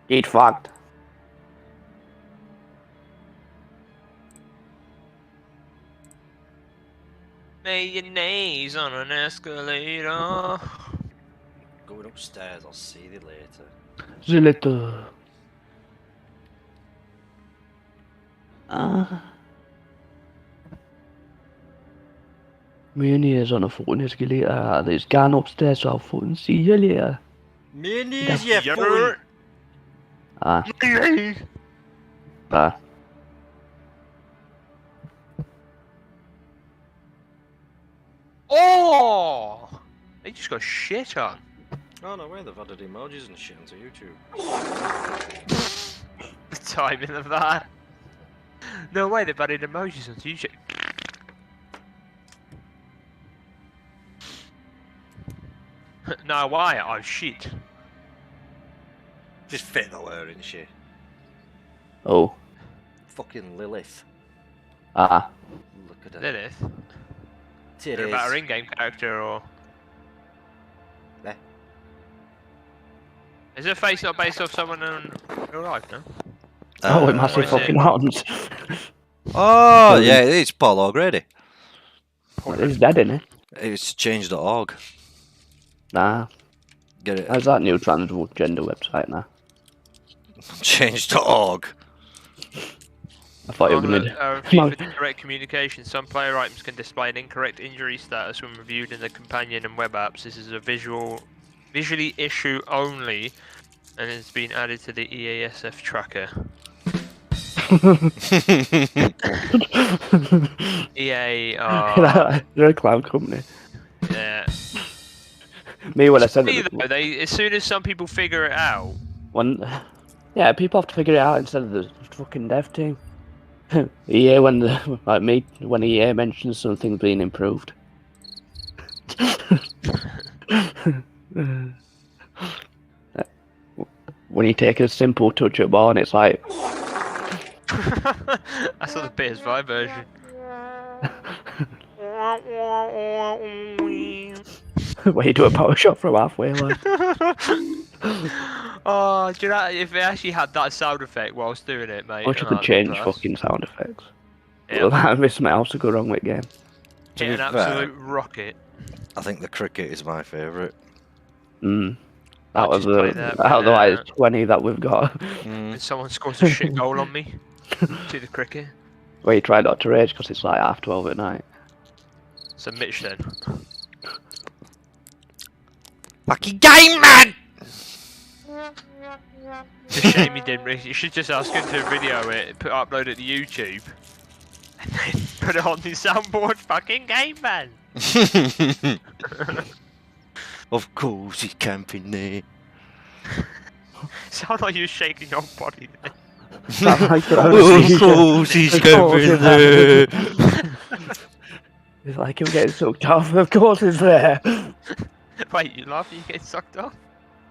Get fucked. Mayonnaise on an escalator. Going upstairs, I'll see you later. See you later. Mayonnaise on a fucking escalator. It's gone upstairs, so I'll fucking see you later. Mayonnaise, you You're- fucking... Bye. Oh! They just got shit on. Oh no way, they've added emojis and shit onto YouTube. The timing of that. No way, they've added emojis onto YouTube. No, why? Oh shit. Just fit though, her, isn't she? Oh. Fucking Lilith. Ah. Look at her. Lilith? It They're is. about her in-game character, or... There. Is her face not based off someone in real life, no? Oh, with massive what is it? fucking horns. Oh, yeah, it's Paul O'Grady. He's dead, isn't he? It's change.org. Nah. Get it? How's that new transgender website now? Change.org. I thought you were going for direct communication, some player items can display an incorrect injury status when reviewed in the companion and web apps. This is a visually issue only, and it's been added to the EASF tracker. EA are... They're a cloud company. Yeah. Me, when I said Me, it... though, as soon as some people figure it out... Yeah, people have to figure it out instead of the fucking dev team. EA, when EA mentions something being improved. When you take a simple touchable and it's like... I saw the PS5 version. Where you do a power shot from halfway line. Oh, do you know, if they actually had that sound effect whilst doing it, mate. I wish I could change fucking sound effects. Yeah. Well, that miss my house to go wrong with game. Hit an absolute rocket. I think the cricket is my favourite. Out of the 20 that we've got. When someone scores a shit goal on me, to the cricket. Well, you try not to rage because it's like 12:30 at night. So Mitch then. Fucking game, man! It's a shame he didn't. You should just ask him to video it, upload it to YouTube, and then put it on the soundboard. Fucking game, man. Of course, he's camping there. Sound like you're shaking your body. Of course, he's camping there. It's like him getting sucked off. Of course, it's there. Wait, you laugh? You get sucked off?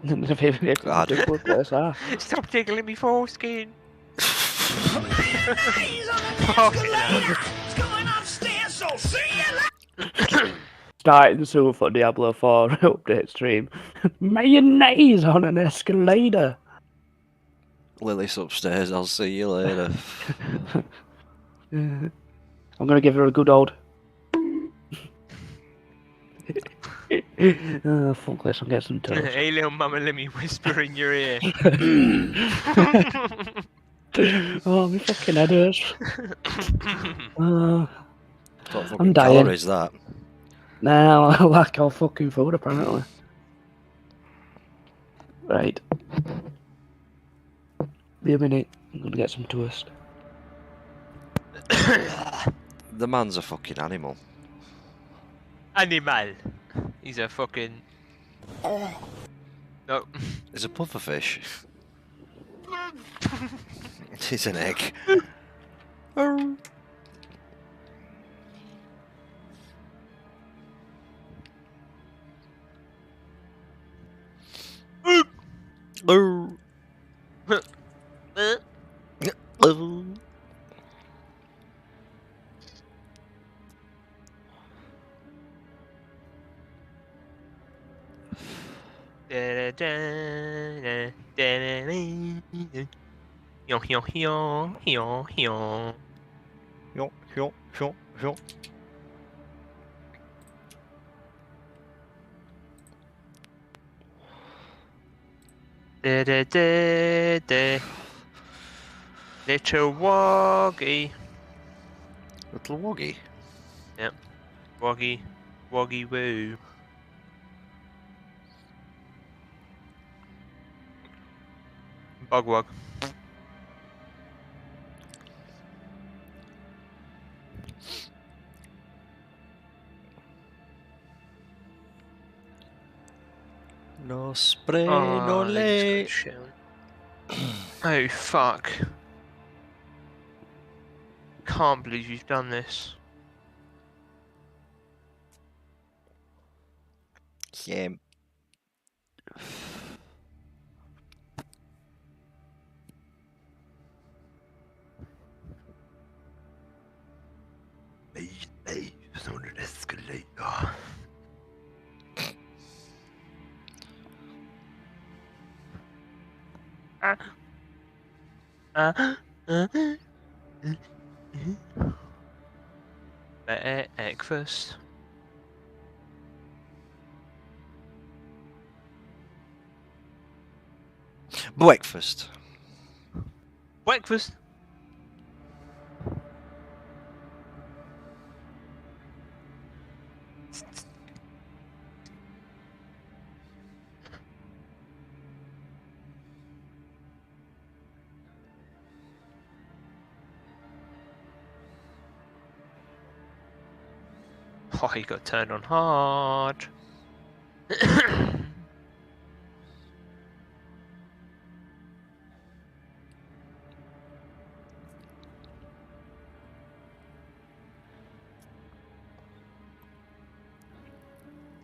God. Stop tickling me foreskin. Starting soon for Diablo 4 update stream. Mayonnaise on an escalator. Lily's upstairs, I'll see you later. I'm gonna give her a good old. Oh, fuck this, I'll get some toast. Hey, little mama, let me whisper in your ear. Oh, my fucking head hurts. I'm dying. What colour is that? Nah, I like all fucking food, apparently. Right. Be a minute, I'm gonna get some toast. The man's a fucking animal. Animal. He's a fucking... No. He's a pufferfish. He's an egg. Yo, yo, yo, yo. Little Woggy. Little woggy. Woggy. Woggy woo. Bugwog. No spray, no Oh, they just got lay. shit on. Oh, fuck. Can't believe you've done this. Shame. It's on an escalator. Better breakfast. Breakfast. Breakfast. Oh, he got turned on hard.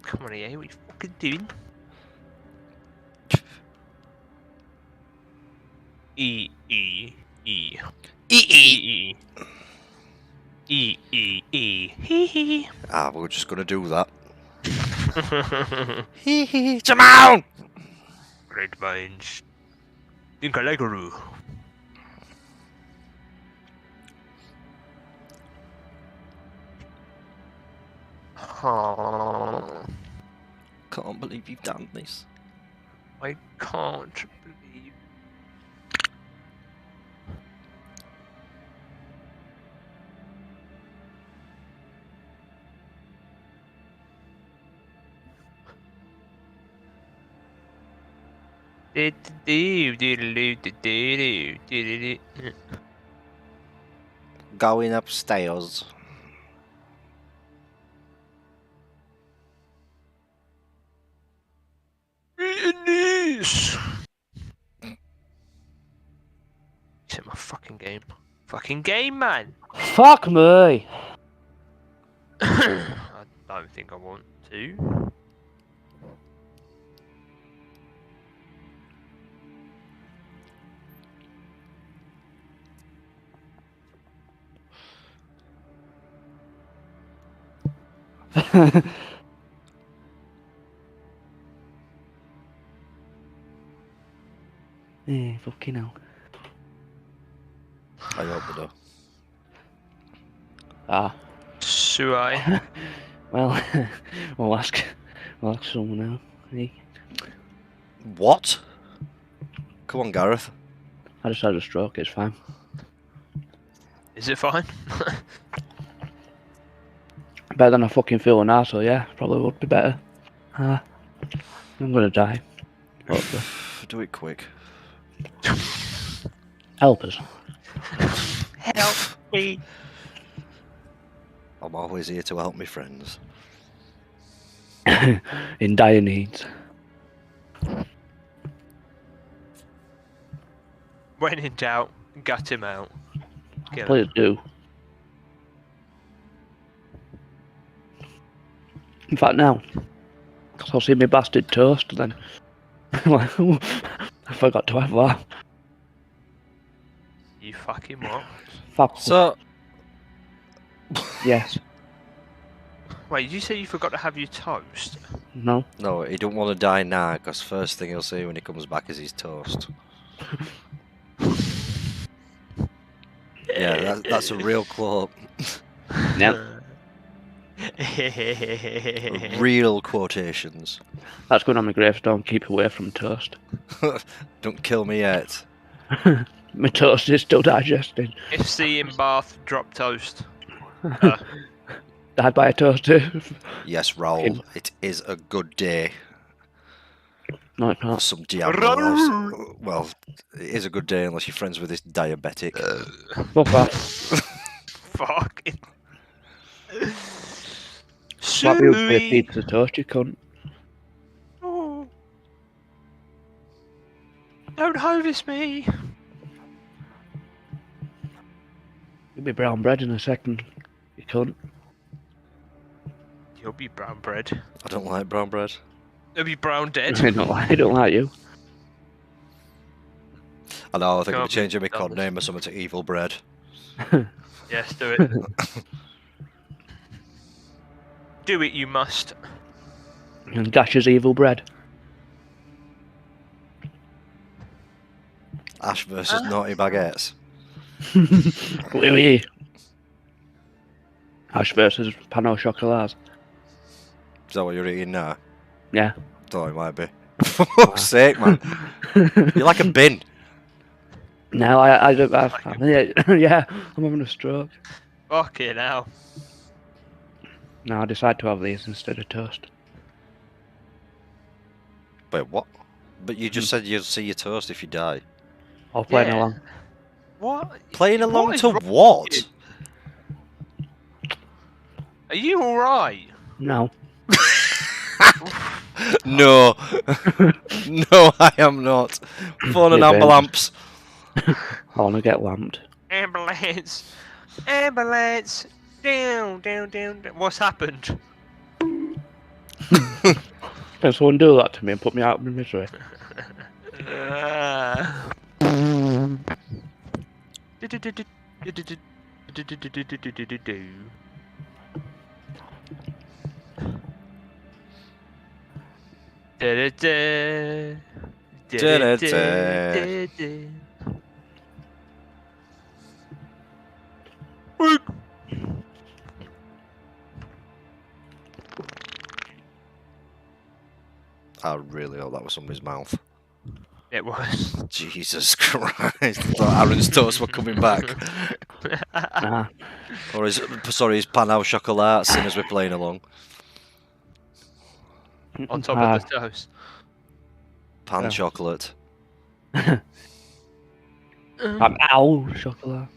Come on, EA, what you fucking doing? E. Hee hee. Ah, we're just gonna do that. Great Hee hee. Jamon! minds. Think I like a roo. Can't believe you've done this. I can't believe. Going upstairs. This. Hit my fucking game. Fucking game, man. Fuck me. I don't think I want to. Fucking hell. I hope they do. Ah. Suai. Well, we'll ask someone else. Hey, What? Come on, Gareth. I just had a stroke, it's fine. Is it fine? Better than I fucking feel now, so yeah, probably would be better. I'm gonna die. Hopefully. Do it quick. Help us. Help me. I'm always here to help my friends. In dire needs. When in doubt, gut him out. Kill him. Please do. In fact, now, because I'll see me bastard toast, then. Like, I forgot to have that. You fucking what? Fuck. So, Yes. Wait, did you say you forgot to have your toast? No. No, he don't want to die now, because first thing he'll see when he comes back is his toast. Yeah, that's a real quote. Yep. Real quotations. That's going on my gravestone. Keep away from toast. Don't kill me yet. My toast is still digesting. FC in Bath, drop toast. Died by a toaster. Yes, Raoul, it is a good day No, it's for not. some Diablo. Well, it is a good day unless you're friends with this diabetic. Fuck off. Fucking. Slap you with a piece of toast, you cunt. Oh. Don't harvest me. You'll be brown bread in a second, you cunt. You'll be brown bread. I don't like brown bread. You'll be brown dead. I don't like you. I know, I think I'm Can't be changing my done. cod name or something to Evil Bread. Yes, do it. Do it, you must. And Dash's evil bread. Ash versus Naughty Baguettes. Oui, oui. Ash versus Pan au chocolat. Is that what you're eating now? Yeah. Thought it might be. For fuck's sake, man. You're like a bin. No, I don't. Yeah, I'm having a stroke. Fucking hell. No, I decide to have these instead of toast. Wait, what? But you just said you'd see your toast if you die. Or playing Yeah. along. What? Playing along What is to wrong what? with Are you alright? No. No. No, I am not. Phone an Yeah, ambulance. I want to get lamped. Ambulance! Ambulance! Down, down, down, down. What's happened? Can someone do that to me and put me out of my misery? I really hope that was somebody's mouth. It was. Jesus Christ. I thought Aaron's toast were coming back. Nah. Or his, sorry, his pan au chocolat, seeing as we're playing along. On top of the toast. Pan Yeah. chocolate. I'm ow chocolate.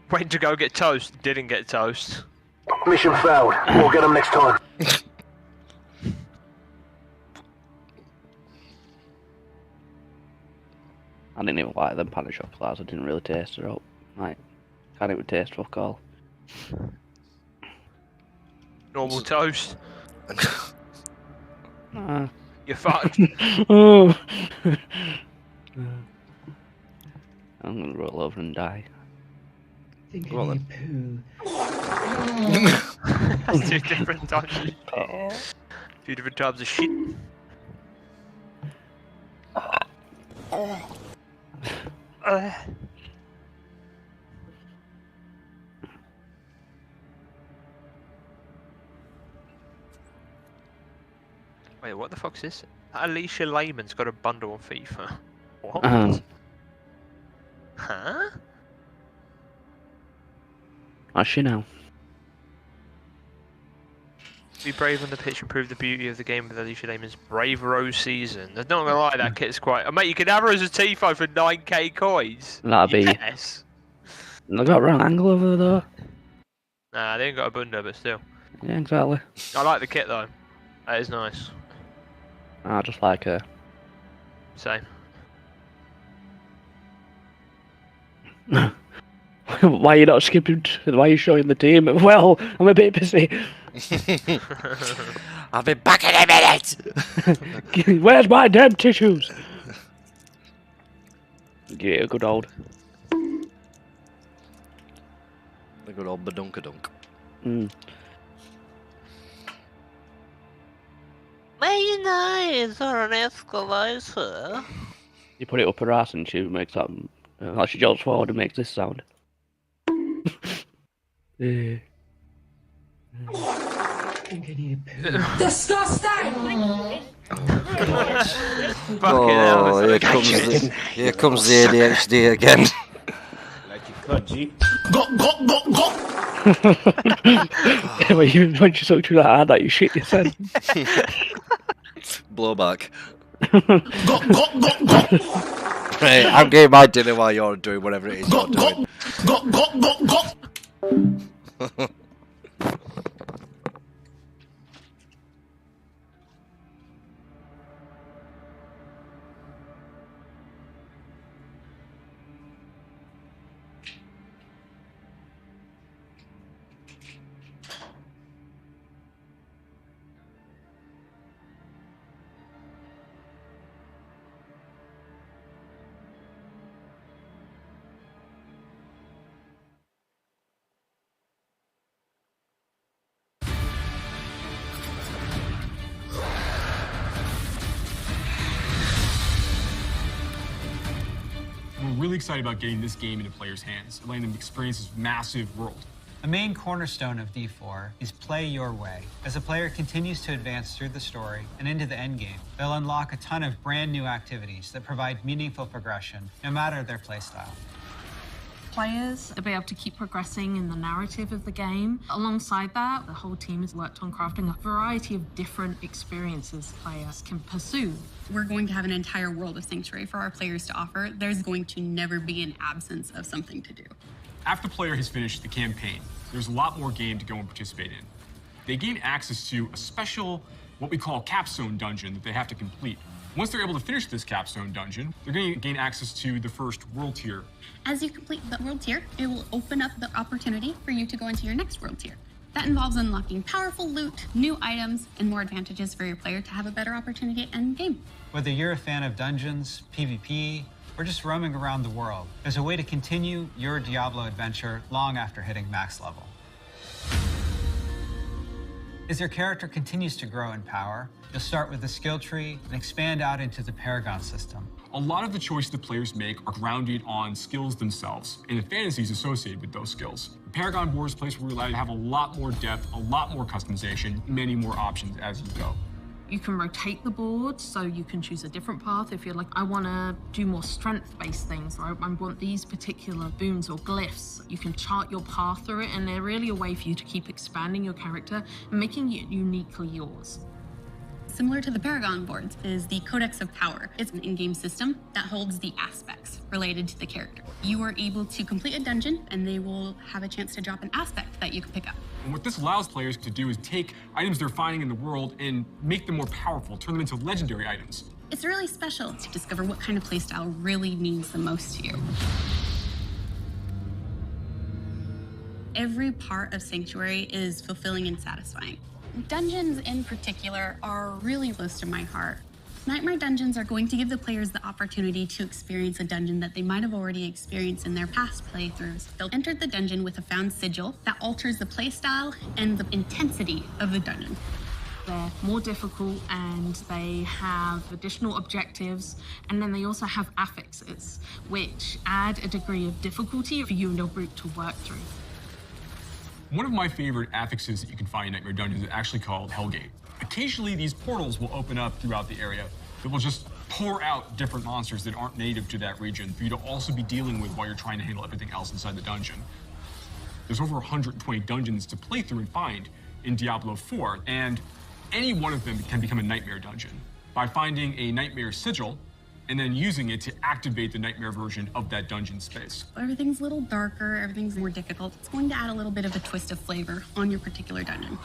Went to go get toast, didn't get toast. Mission failed. We'll get them next time. I didn't even like them pan of chocolates. I didn't really taste it up. Like, can't even taste fuck all. Normal toast. Nah. You're fucked. Oh. I'm gonna roll over and die. Go on then. That's two different types of shit. Two different types of shit. Wait, what the fuck's this? Alicia Lehman's got a bundle on FIFA. What? Huh? How's she now? Be brave on the pitch and prove the beauty of the game with Alicia Lehman's Brave Rose season. I'm not gonna lie, that kit's quite. Mate, you can have her as a Tifo for 9k coins. That'd be. Yes. I got wrong angle over there. Nah, they ain't got a bunda, but still. Yeah, exactly. I like the kit though. That is nice. I just like her. Same. Why are you not skipping? Why are you showing the team? Well, I'm a bit busy. I'll be back in a minute! Where's my damn tissues? Yeah, good old. The good old badunkadunk. Mm. Mayonnaise or an escalator. You put it up her ass and she makes that. Like she jolts forward and makes this sound. Eh. Disgusting! Fucking hell. Oh, here comes the ADHD again. Like you cut, G. When you sucked through that hard that you shit yourself. Blowback. Right, I'm getting my dinner while you're doing whatever it is you're doing. We're really excited about getting this game into players' hands and letting them experience this massive world. The main cornerstone of D4 is play your way. As a player continues to advance through the story and into the endgame, they'll unlock a ton of brand new activities that provide meaningful progression, no matter their playstyle. Players to be able to keep progressing in the narrative of the game. Alongside that, the whole team has worked on crafting a variety of different experiences players can pursue. We're going to have an entire world of Sanctuary for our players to offer. There's going to never be an absence of something to do. After the player has finished the campaign, there's a lot more game to go and participate in. They gain access to a special, what we call capstone dungeon that they have to complete. Once they're able to finish this capstone dungeon, they're going to gain access to the first world tier. As you complete the world tier, it will open up the opportunity for you to go into your next world tier. That involves unlocking powerful loot, new items, and more advantages for your player to have a better opportunity at end game. Whether you're a fan of dungeons, PvP, or just roaming around the world, there's a way to continue your Diablo adventure long after hitting max level. As your character continues to grow in power, you'll start with the skill tree and expand out into the Paragon system. A lot of the choices the players make are grounded on skills themselves and the fantasies associated with those skills. The Paragon board is a place where we're allowed to have a lot more depth, a lot more customization, many more options as you go. You can rotate the board, so you can choose a different path if you're like, I want to do more strength-based things, or I want these particular boons or glyphs. You can chart your path through it, and they're really a way for you to keep expanding your character and making it uniquely yours. Similar to the Paragon boards is the Codex of Power. It's an in-game system that holds the aspects related to the character. You are able to complete a dungeon, and they will have a chance to drop an aspect that you can pick up. And what this allows players to do is take items they're finding in the world and make them more powerful, turn them into legendary items. It's really special to discover what kind of playstyle really means the most to you. Every part of Sanctuary is fulfilling and satisfying. Dungeons in particular are really close to my heart. Nightmare dungeons are going to give the players the opportunity to experience a dungeon that they might have already experienced in their past playthroughs. They'll enter the dungeon with a found sigil that alters the playstyle and the intensity of the dungeon. They're more difficult and they have additional objectives, and then they also have affixes, which add a degree of difficulty for you and your group to work through. One of my favorite affixes that you can find in Nightmare Dungeons is actually called Hellgate. Occasionally, these portals will open up throughout the area that will just pour out different monsters that aren't native to that region for you to also be dealing with while you're trying to handle everything else inside the dungeon. There's over 120 dungeons to play through and find in Diablo 4, and any one of them can become a Nightmare Dungeon by finding a Nightmare Sigil and then using it to activate the Nightmare version of that dungeon space. Everything's a little darker, everything's more difficult. It's going to add a little bit of a twist of flavor on your particular dungeon.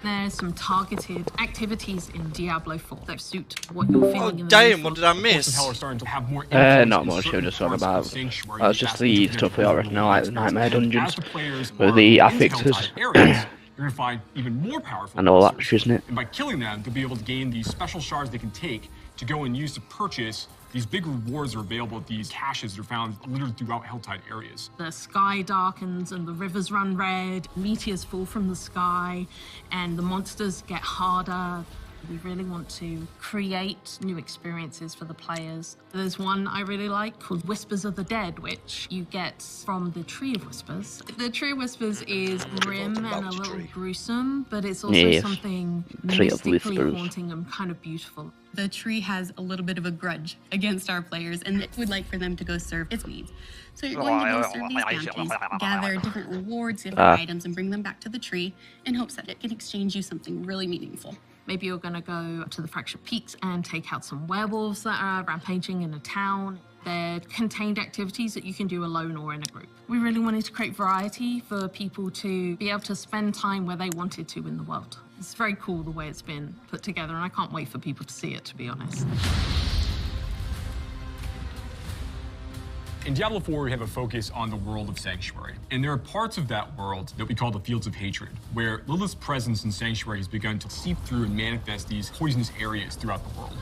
There's some targeted activities in Diablo 4 that suit what you're feeling Oh in the damn, mood what for. did I Hell miss? are starting to have more Not influence much, in you're just certain on parts of about. the Sanctuary That's just that's the significant stuff we for already know, like the players. Nightmare As Dungeons, the players with are the in affixes. Helltide areas, you're going to find even more powerful I know that, monsters. isn't it? And by killing them, they'll be able to gain these special shards they can take to go and use to purchase these big rewards that are available at these caches that are found littered throughout Helltide areas. The sky darkens and the rivers run red, meteors fall from the sky, and the monsters get harder. We really want to create new experiences for the players. There's one I really like called Whispers of the Dead, which you get from the Tree of Whispers. The Tree of Whispers is grim and a little gruesome, but it's also something Tree of mystically Whispers. haunting and kind of beautiful. The tree has a little bit of a grudge against our players and would like for them to go serve its needs. So you're going to go serve these bounties, gather different rewards, different items, and bring them back to the tree in hopes that it can exchange you something really meaningful. Maybe you're going to go to the Fractured Peaks and take out some werewolves that are rampaging in a town. They're contained activities that you can do alone or in a group. We really wanted to create variety for people to be able to spend time where they wanted to in the world. It's very cool the way it's been put together, and I can't wait for people to see it, to be honest. In Diablo 4, we have a focus on the world of Sanctuary. And there are parts of that world that we call the Fields of Hatred, where Lilith's presence in Sanctuary has begun to seep through and manifest these poisonous areas throughout the world.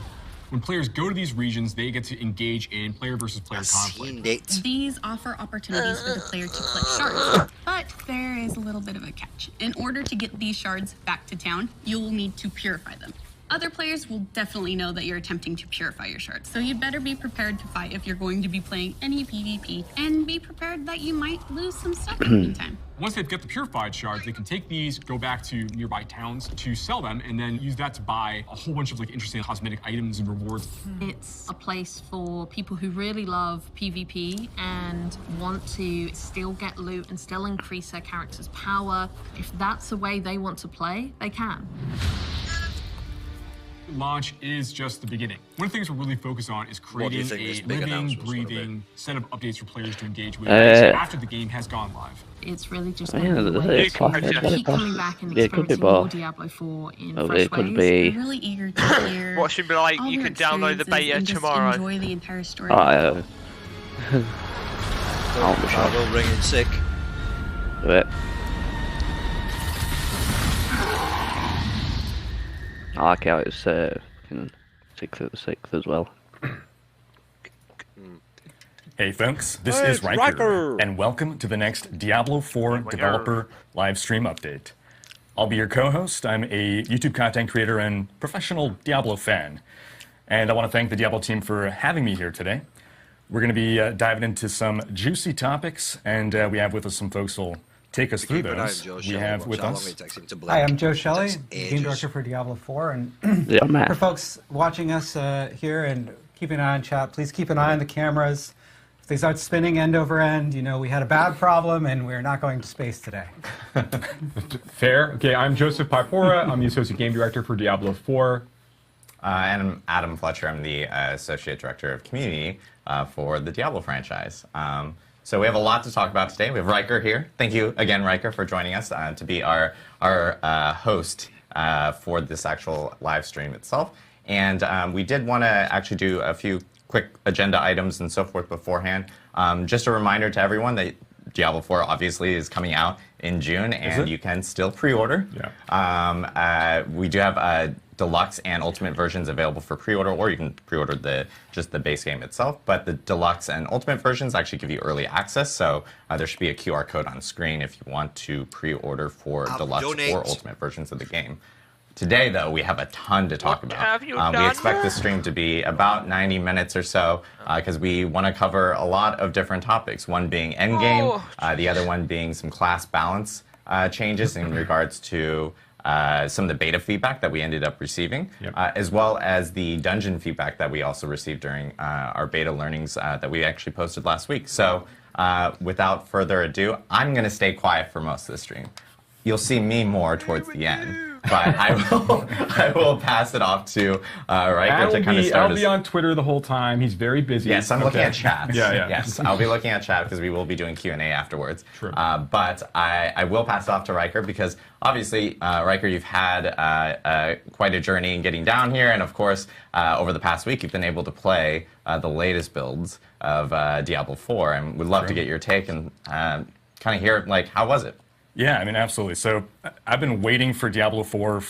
When players go to these regions, they get to engage in player versus player conflict. These offer opportunities for the player to collect shards, but there is a little bit of a catch. In order to get these shards back to town, you will need to purify them. Other players will definitely know that you're attempting to purify your shards, so you'd better be prepared to fight if you're going to be playing any PvP, and be prepared that you might lose some stuff in the meantime. Once they've got the purified shards, they can take these, go back to nearby towns to sell them, and then use that to buy a whole bunch of interesting cosmetic items and rewards. It's a place for people who really love PvP and want to still get loot and still increase their character's power. If that's the way they want to play, they can. Launch is just the beginning. One of the things we're really focused on is creating a living, breathing set of updates for players to engage with after the game has gone live. It's really just Yeah, another there's way a to class- keep coming back and Yeah, it could be experiencing more both. Diablo 4 in Oh, fresh it could ways. be. I'm really eager to hear What should be like, all you their can download the experiences beta and just tomorrow. enjoy the entire story. I will ring in sick. do it. I like how it's fucking 6th of the 6th as well. Hey folks, this Hey, is it's Riker, Riker! and welcome to the next Diablo 4 developer live stream update. I'll be your co-host. I'm a YouTube content creator and professional Diablo fan, and I want to thank the Diablo team for having me here today. We're going to be diving into some juicy topics, and we have with us some folks who'll take us through Keep an eye on those. Joe We Shelley, have watch with how long us. it takes him to blink. Hi, I'm Joe Shelley, Takes game ages. director for Diablo 4, and Yeah, man. for folks watching us here and keeping an eye on chat, please keep an eye on the cameras. If they start spinning end over end, you know we had a bad problem and we're not going to space today. Fair. Okay, I'm Joseph Pipora. I'm the associate game director for Diablo 4. And I'm Adam Fletcher. I'm the associate director of community for the Diablo franchise. So we have a lot to talk about today. We have Riker here. Thank you again, Riker, for joining us to be our host for this actual live stream itself. And we did want to actually do a few quick agenda items and so forth beforehand. Just a reminder to everyone that Diablo 4 obviously is coming out in June, and you can still pre-order. Yeah. We do have deluxe and ultimate versions available for pre-order, or you can pre-order just the base game itself. But the deluxe and ultimate versions actually give you early access, so there should be a QR code on screen if you want to pre-order for deluxe or ultimate versions of the game. Today, though, we have a ton to talk about. We expect this stream to be about 90 minutes or so, because we want to cover a lot of different topics. One being endgame, the other one being some class balance changes in regards to some of the beta feedback that we ended up receiving, as well as the dungeon feedback that we also received during our beta learnings that we actually posted last week. So without further ado, I'm going to stay quiet for most of the stream. You'll see me more towards the end. But I will pass it off to Riker to kind of start. I'll be on Twitter the whole time. He's very busy. Yes, I'm looking at chat. Yeah. Yes, I'll be looking at chat because we will be doing Q&A afterwards. Sure. But I will pass it off to Riker because obviously, Riker, you've had quite a journey in getting down here. And of course, over the past week, you've been able to play the latest builds of Diablo 4. And we'd love to get your take and kind of hear, how was it? Yeah, I mean, absolutely. So I've been waiting for Diablo 4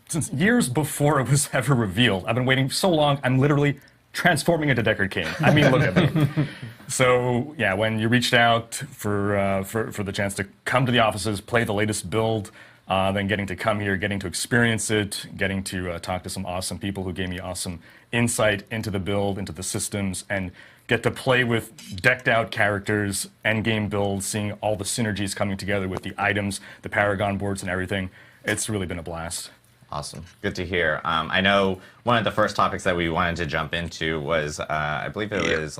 since years before it was ever revealed. I've been waiting so long, I'm literally transforming into Deckard Cain. I mean, look at me. So yeah, when you reached out for the chance to come to the offices, play the latest build, then getting to come here, getting to experience it, getting to talk to some awesome people who gave me awesome insight into the build, into the systems, and get to play with decked out characters, endgame builds, seeing all the synergies coming together with the items, the Paragon boards and everything. It's really been a blast. Awesome. Good to hear. I know one of the first topics that we wanted to jump into was, I believe it was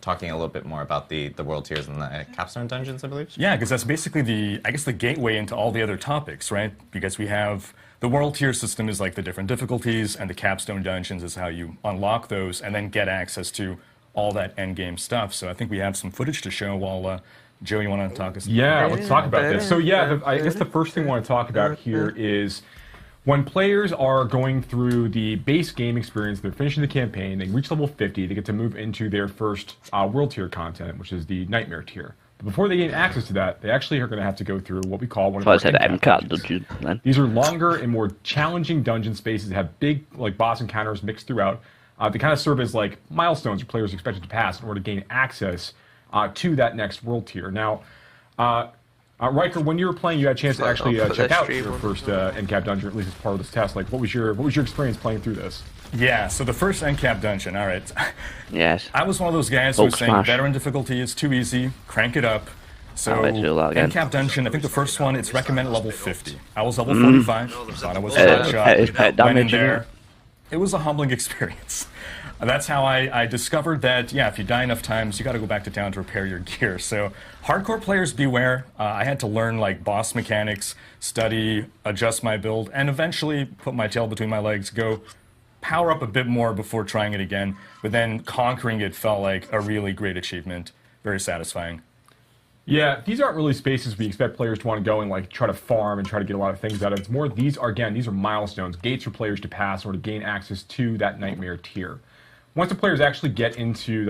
talking a little bit more about the world tiers and the capstone dungeons, I believe. Yeah, because that's basically the gateway into all the other topics, right? Because we have the world tier system is like the different difficulties, and the capstone dungeons is how you unlock those and then get access to all that end game stuff. So I think we have some footage to show while Joe, you want to talk us? Yeah, let's talk about this. So yeah, I guess the first thing I want to talk about here is when players are going through the base game experience, they're finishing the campaign, they reach level 50, they get to move into their first world tier content, which is the Nightmare tier. But before they gain access to that, they actually are going to have to go through what we call one of the MCAT dungeon. These are longer and more challenging dungeon spaces that have big boss encounters mixed throughout. They kind of serve as like milestones where players are expected to pass in order to gain access to that next world tier. Now, Riker, when you were playing, you had a chance to actually check out your first NCAP dungeon, at least as part of this test. Like, what was your experience playing through this? Yeah, so the first NCAP dungeon, all right. Yes. I was one of those guys who was saying veteran difficulty is too easy, crank it up. So NCAP dungeon, I think the first one, it's recommended level 50. I was level 45, thought I was a hot shot, went in there. It was a humbling experience. That's how I discovered that, yeah, if you die enough times, you got to go back to town to repair your gear. So hardcore players beware. I had to learn like boss mechanics, study, adjust my build, and eventually put my tail between my legs, go power up a bit more before trying it again. But then conquering it felt like a really great achievement. Very satisfying. Yeah, these aren't really spaces we expect players to want to go and like try to farm and try to get a lot of things out of. It's more, these are milestones, gates for players to pass or to gain access to that Nightmare tier. Once the players actually get into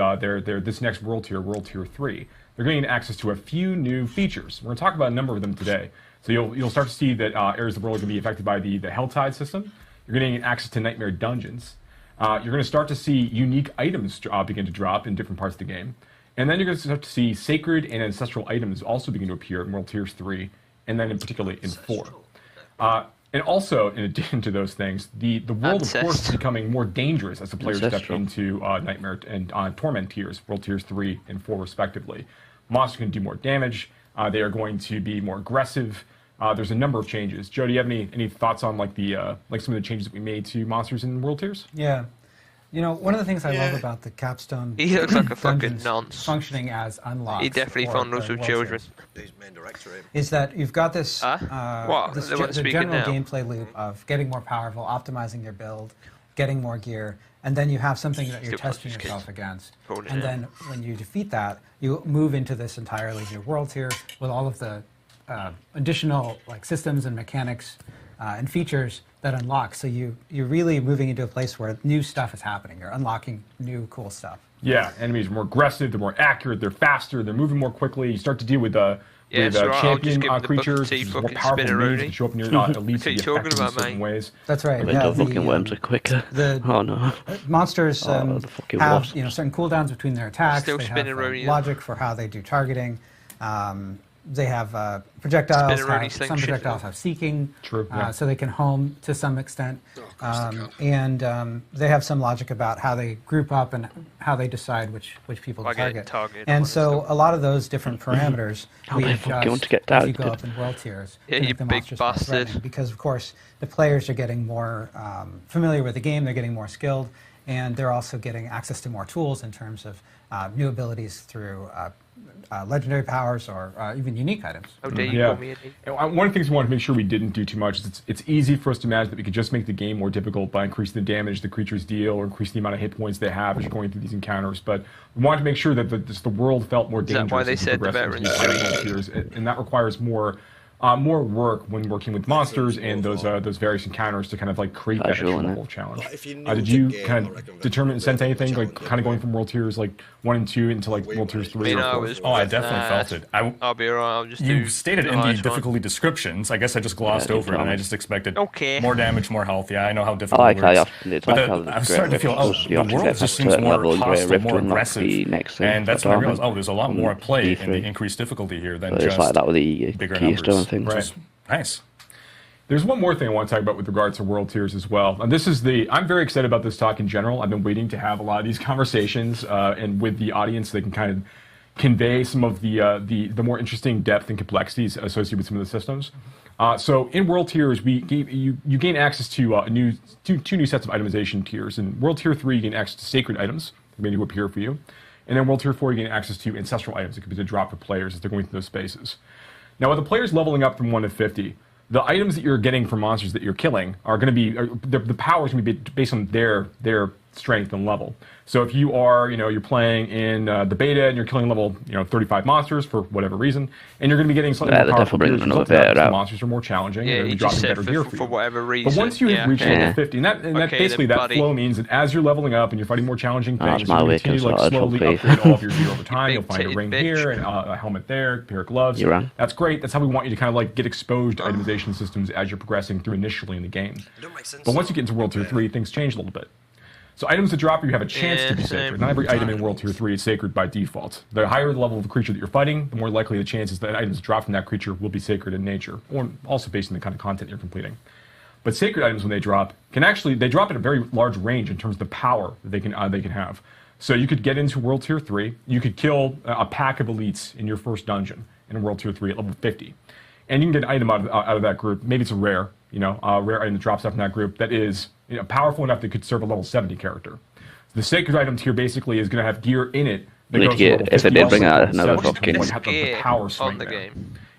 this next world tier 3, they're going to get access to a few new features. We're going to talk about a number of them today. So you'll start to see that areas of the world are going to be affected by the Helltide system. You're going to get access to Nightmare dungeons. You're going to start to see unique items begin to drop in different parts of the game. And then you're going to start to see sacred and ancestral items also begin to appear in World Tiers 3, and then in particular in 4. And also, in addition to those things, the world, of course, is becoming more dangerous as the players step into Nightmare and Torment tiers, World Tiers 3 and 4 respectively. Monsters can do more damage. They are going to be more aggressive. There's a number of changes. Joe, do you have any thoughts on like some of the changes that we made to monsters in World Tiers? Yeah. You know, one of the things I love about the capstone he looks like a fucking nonce. Functioning as unlocks. He definitely fondles with children. Is that you've got this, the general now. gameplay loop of getting more powerful, optimizing your build, getting more gear, and then you have something that you're testing yourself against. And then when you defeat that, you move into this entirely new world tier with all of the additional like systems and mechanics and features that unlock. So you're really moving into a place where new stuff is happening. You're unlocking new cool stuff. Yeah, enemies are more aggressive, they're more accurate, they're faster, they're moving more quickly. You start to deal with champion creatures, more powerful moves that show up in your elites and get effective in certain ways. That's right. The fucking worms are quicker. Oh no. Monsters have certain cooldowns between their attacks. They have logic for how they do targeting. They have projectiles. Some projectiles have seeking, so they can home to some extent. And they have some logic about how they group up and how they decide which people to target. And so a lot lot of those different parameters we adjust as you go up in world tiers. Yeah, you big bastard. Because, of course, the players are getting more familiar with the game, they're getting more skilled, and they're also getting access to more tools in terms of new abilities through legendary powers or even unique items. One of the things we wanted to make sure we didn't do too much is it's easy for us to imagine that we could just make the game more difficult by increasing the damage the creatures deal or increasing the amount of hit points they have as you're going through these encounters. But we wanted to make sure that the world felt more dangerous. Is that why they said the veterans? And that requires more more work when working with monsters and those various encounters to kind of like create that extra level of challenge. Did you kind of sense anything like kind of going from World Tiers like 1 and 2 into like World Tiers 3 or 4? Oh, I definitely felt it. I'll be alright. I'll just You stated in the difficulty descriptions. I guess I just glossed over it, and I just expected more damage, more health. Yeah, I know how difficult it is. But I'm starting to feel, the world just seems more hostile, more aggressive, and that's when I realized, there's a lot more at play in the increased difficulty here than just like that with the bigger keystone numbers. things. Nice. There's one more thing I want to talk about with regards to World Tiers as well. And this is I'm very excited about this talk in general. I've been waiting to have a lot of these conversations and with the audience, they can kind of convey some of the more interesting depth and complexities associated with some of the systems. So in World Tiers, you gain access to two new sets of itemization tiers. In World Tier 3, you gain access to sacred items that may appear for you. And then World Tier 4, you gain access to ancestral items that could be to drop for players as they're going through those spaces. Now, with the players leveling up from 1 to 50, the items that you're getting from monsters that you're killing are going to be the power is going to be based on their strength and level. So if you are, you're playing in the beta and you're killing level, 35 monsters for whatever reason, and you're going to be getting slightly more powerful gears, the monsters are more challenging, and you're dropping better gear for you. Whatever reason. But once you reach level 50, and that basically that flow means that as you're leveling up and you're fighting more challenging things, you'll continue to slowly upgrade all of your gear over time. You'll find a ring here, and a helmet there, a pair of gloves. That's great. That's how we want you to kind of like get exposed to itemization systems as you're progressing through initially in the game. But once you get into World Tier 3, things change a little bit. So items that drop you have a chance to be sacred. Not every item in World Tier 3 is sacred by default. The higher the level of the creature that you're fighting, the more likely the chances that items dropped from that creature will be sacred in nature, or also based on the kind of content you're completing. But sacred items, when they drop, they drop at a very large range in terms of the power that they can have. So you could get into World Tier 3, you could kill a pack of elites in your first dungeon in World Tier 3 at level 50. And you can get an item out of that group. Maybe it's a rare item that drops out from that group that is powerful enough that could serve a level 70 character. The sacred item tier basically is going to have gear in it that goes to level 50. If they did bring out another fucking the power swing there.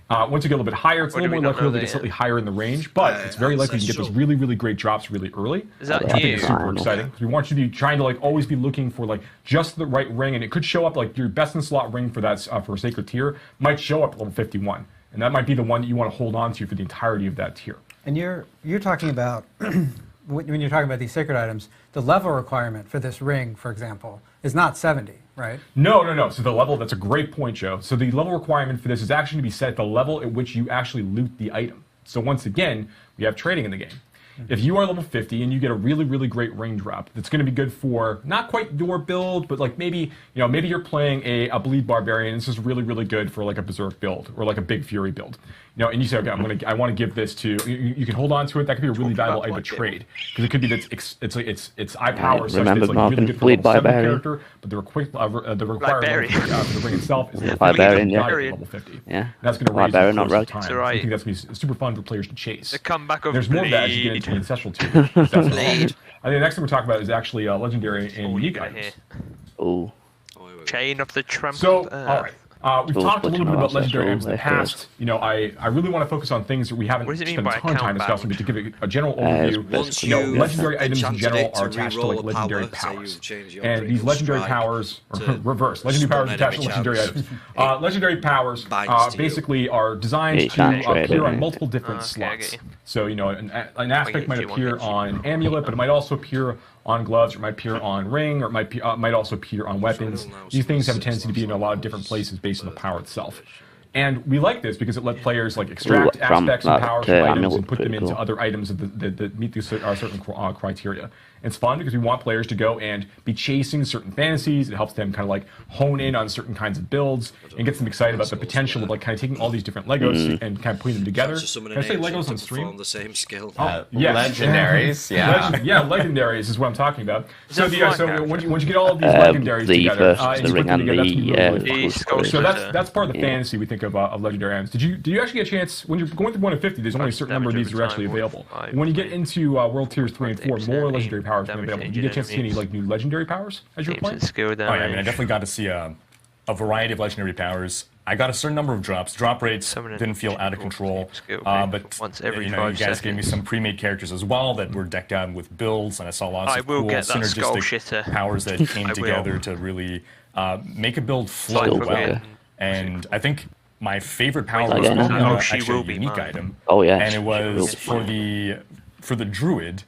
Once you get a little bit higher, it's a little more likely to get slightly higher in the range, but it's very likely you can get those really, really great drops really early. Is that I think it's super exciting because we want you to be trying to always be looking for just the right ring, and it could show up your best in slot ring for that for a sacred tier might show up at level 51, and that might be the one that you want to hold on to for the entirety of that tier. And you're talking about when you're talking about these sacred items, the level requirement for this ring, for example, is not 70, right? No. So the level, that's a great point, Joe. So the level requirement for this is actually to be set at the level at which you actually loot the item. So once again, we have trading in the game. If you are level 50 and you get a really, really great ring drop, that's going to be good for not quite your build, but maybe you're playing a bleed barbarian. And this is really, really good for a berserk build or a big fury build. And you say, okay, I want to give this to you. Can hold on to it. That could be a really valuable item to trade because it could be that it's eye power, such that it's really good for level 7 character, but the requirement for the ring itself is level 50. Yeah, that's going to raise the course of time. Right. I think that's going to be super fun for players to chase. The comeback of There's more of that as you get into the ancestral tier. I think the next thing we're talking about is actually legendary and unique items. Oh. Chain of the Trampled So, all right. We've talked a little bit about legendary items in the past. I really want to focus on things that we haven't spent a ton of time discussing, but to give a general overview, legendary items in general are attached to legendary powers. And these legendary powers, or reverse, legendary powers attached to legendary items. Legendary powers basically are designed to appear on multiple different slots. So, an aspect might appear on amulet, but it might also appear on gloves, or it might appear on ring, or it might also appear on weapons. These things have a tendency to be in a lot of different places based on the power itself. And we like this because it let players extract aspects and powers from items and put them into other items that meet these certain criteria. It's fun because we want players to go and be chasing certain fantasies. It helps them kind of hone in on certain kinds of builds and gets them excited about the potential of kind of taking all these different Legos and kind of putting them together. Can I say Legos on stream? The same skill. Yes. Legendaries, yeah. Legendaries is what I'm talking about. So once you get all of these legendaries together, and you put them together, that's really fun. So that's part of the fantasy we think of legendary items. Did you actually get a chance when you're going through 1 to 50? There's only a certain number of these that are actually available. When you get into World Tiers 3 and 4, more legendary powers are available. Did you get a chance to see any new legendary powers as you were playing? I definitely got to see a variety of legendary powers. I got a certain number of drops. Drop rates didn't feel out of control, but you guys gave me some pre-made characters as well that were decked out with builds, and I saw lots of cool synergistic powers that came together to really make a build flow well. And I think my favorite power Like, was yeah, no. actually a unique item. Oh, yeah, and it she was will for the druid.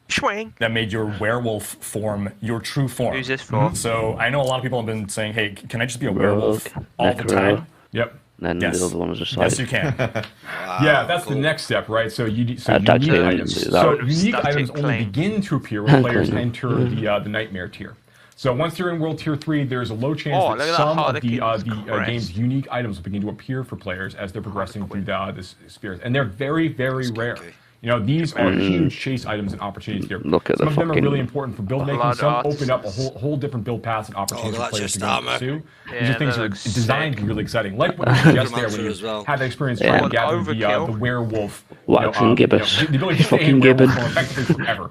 Swing. That made your werewolf form your true form. Who's this for? So I know a lot of people have been saying, "Hey, can I just be a werewolf all the time?" Yep. And then the other one was just like, yes, you can. Yeah, that's the next step, right? So unique items. That So unique items only claim. begin to appear when players enter the nightmare tier. So once you're in World Tier 3, there's a low chance that some of the game's unique items will begin to appear for players as they're progressing through the spheres, and they're very, very rare. You know, these are huge chase items and opportunities here. Look at some the of them are fucking really important for build making. Some open up a whole different build paths and opportunities for players to go pursue. These are things that are designed to be really exciting. Like what you suggest there when you had the experience trying to gather the werewolf. Watching Gibbous. The ability to stay in werewolf form effectively forever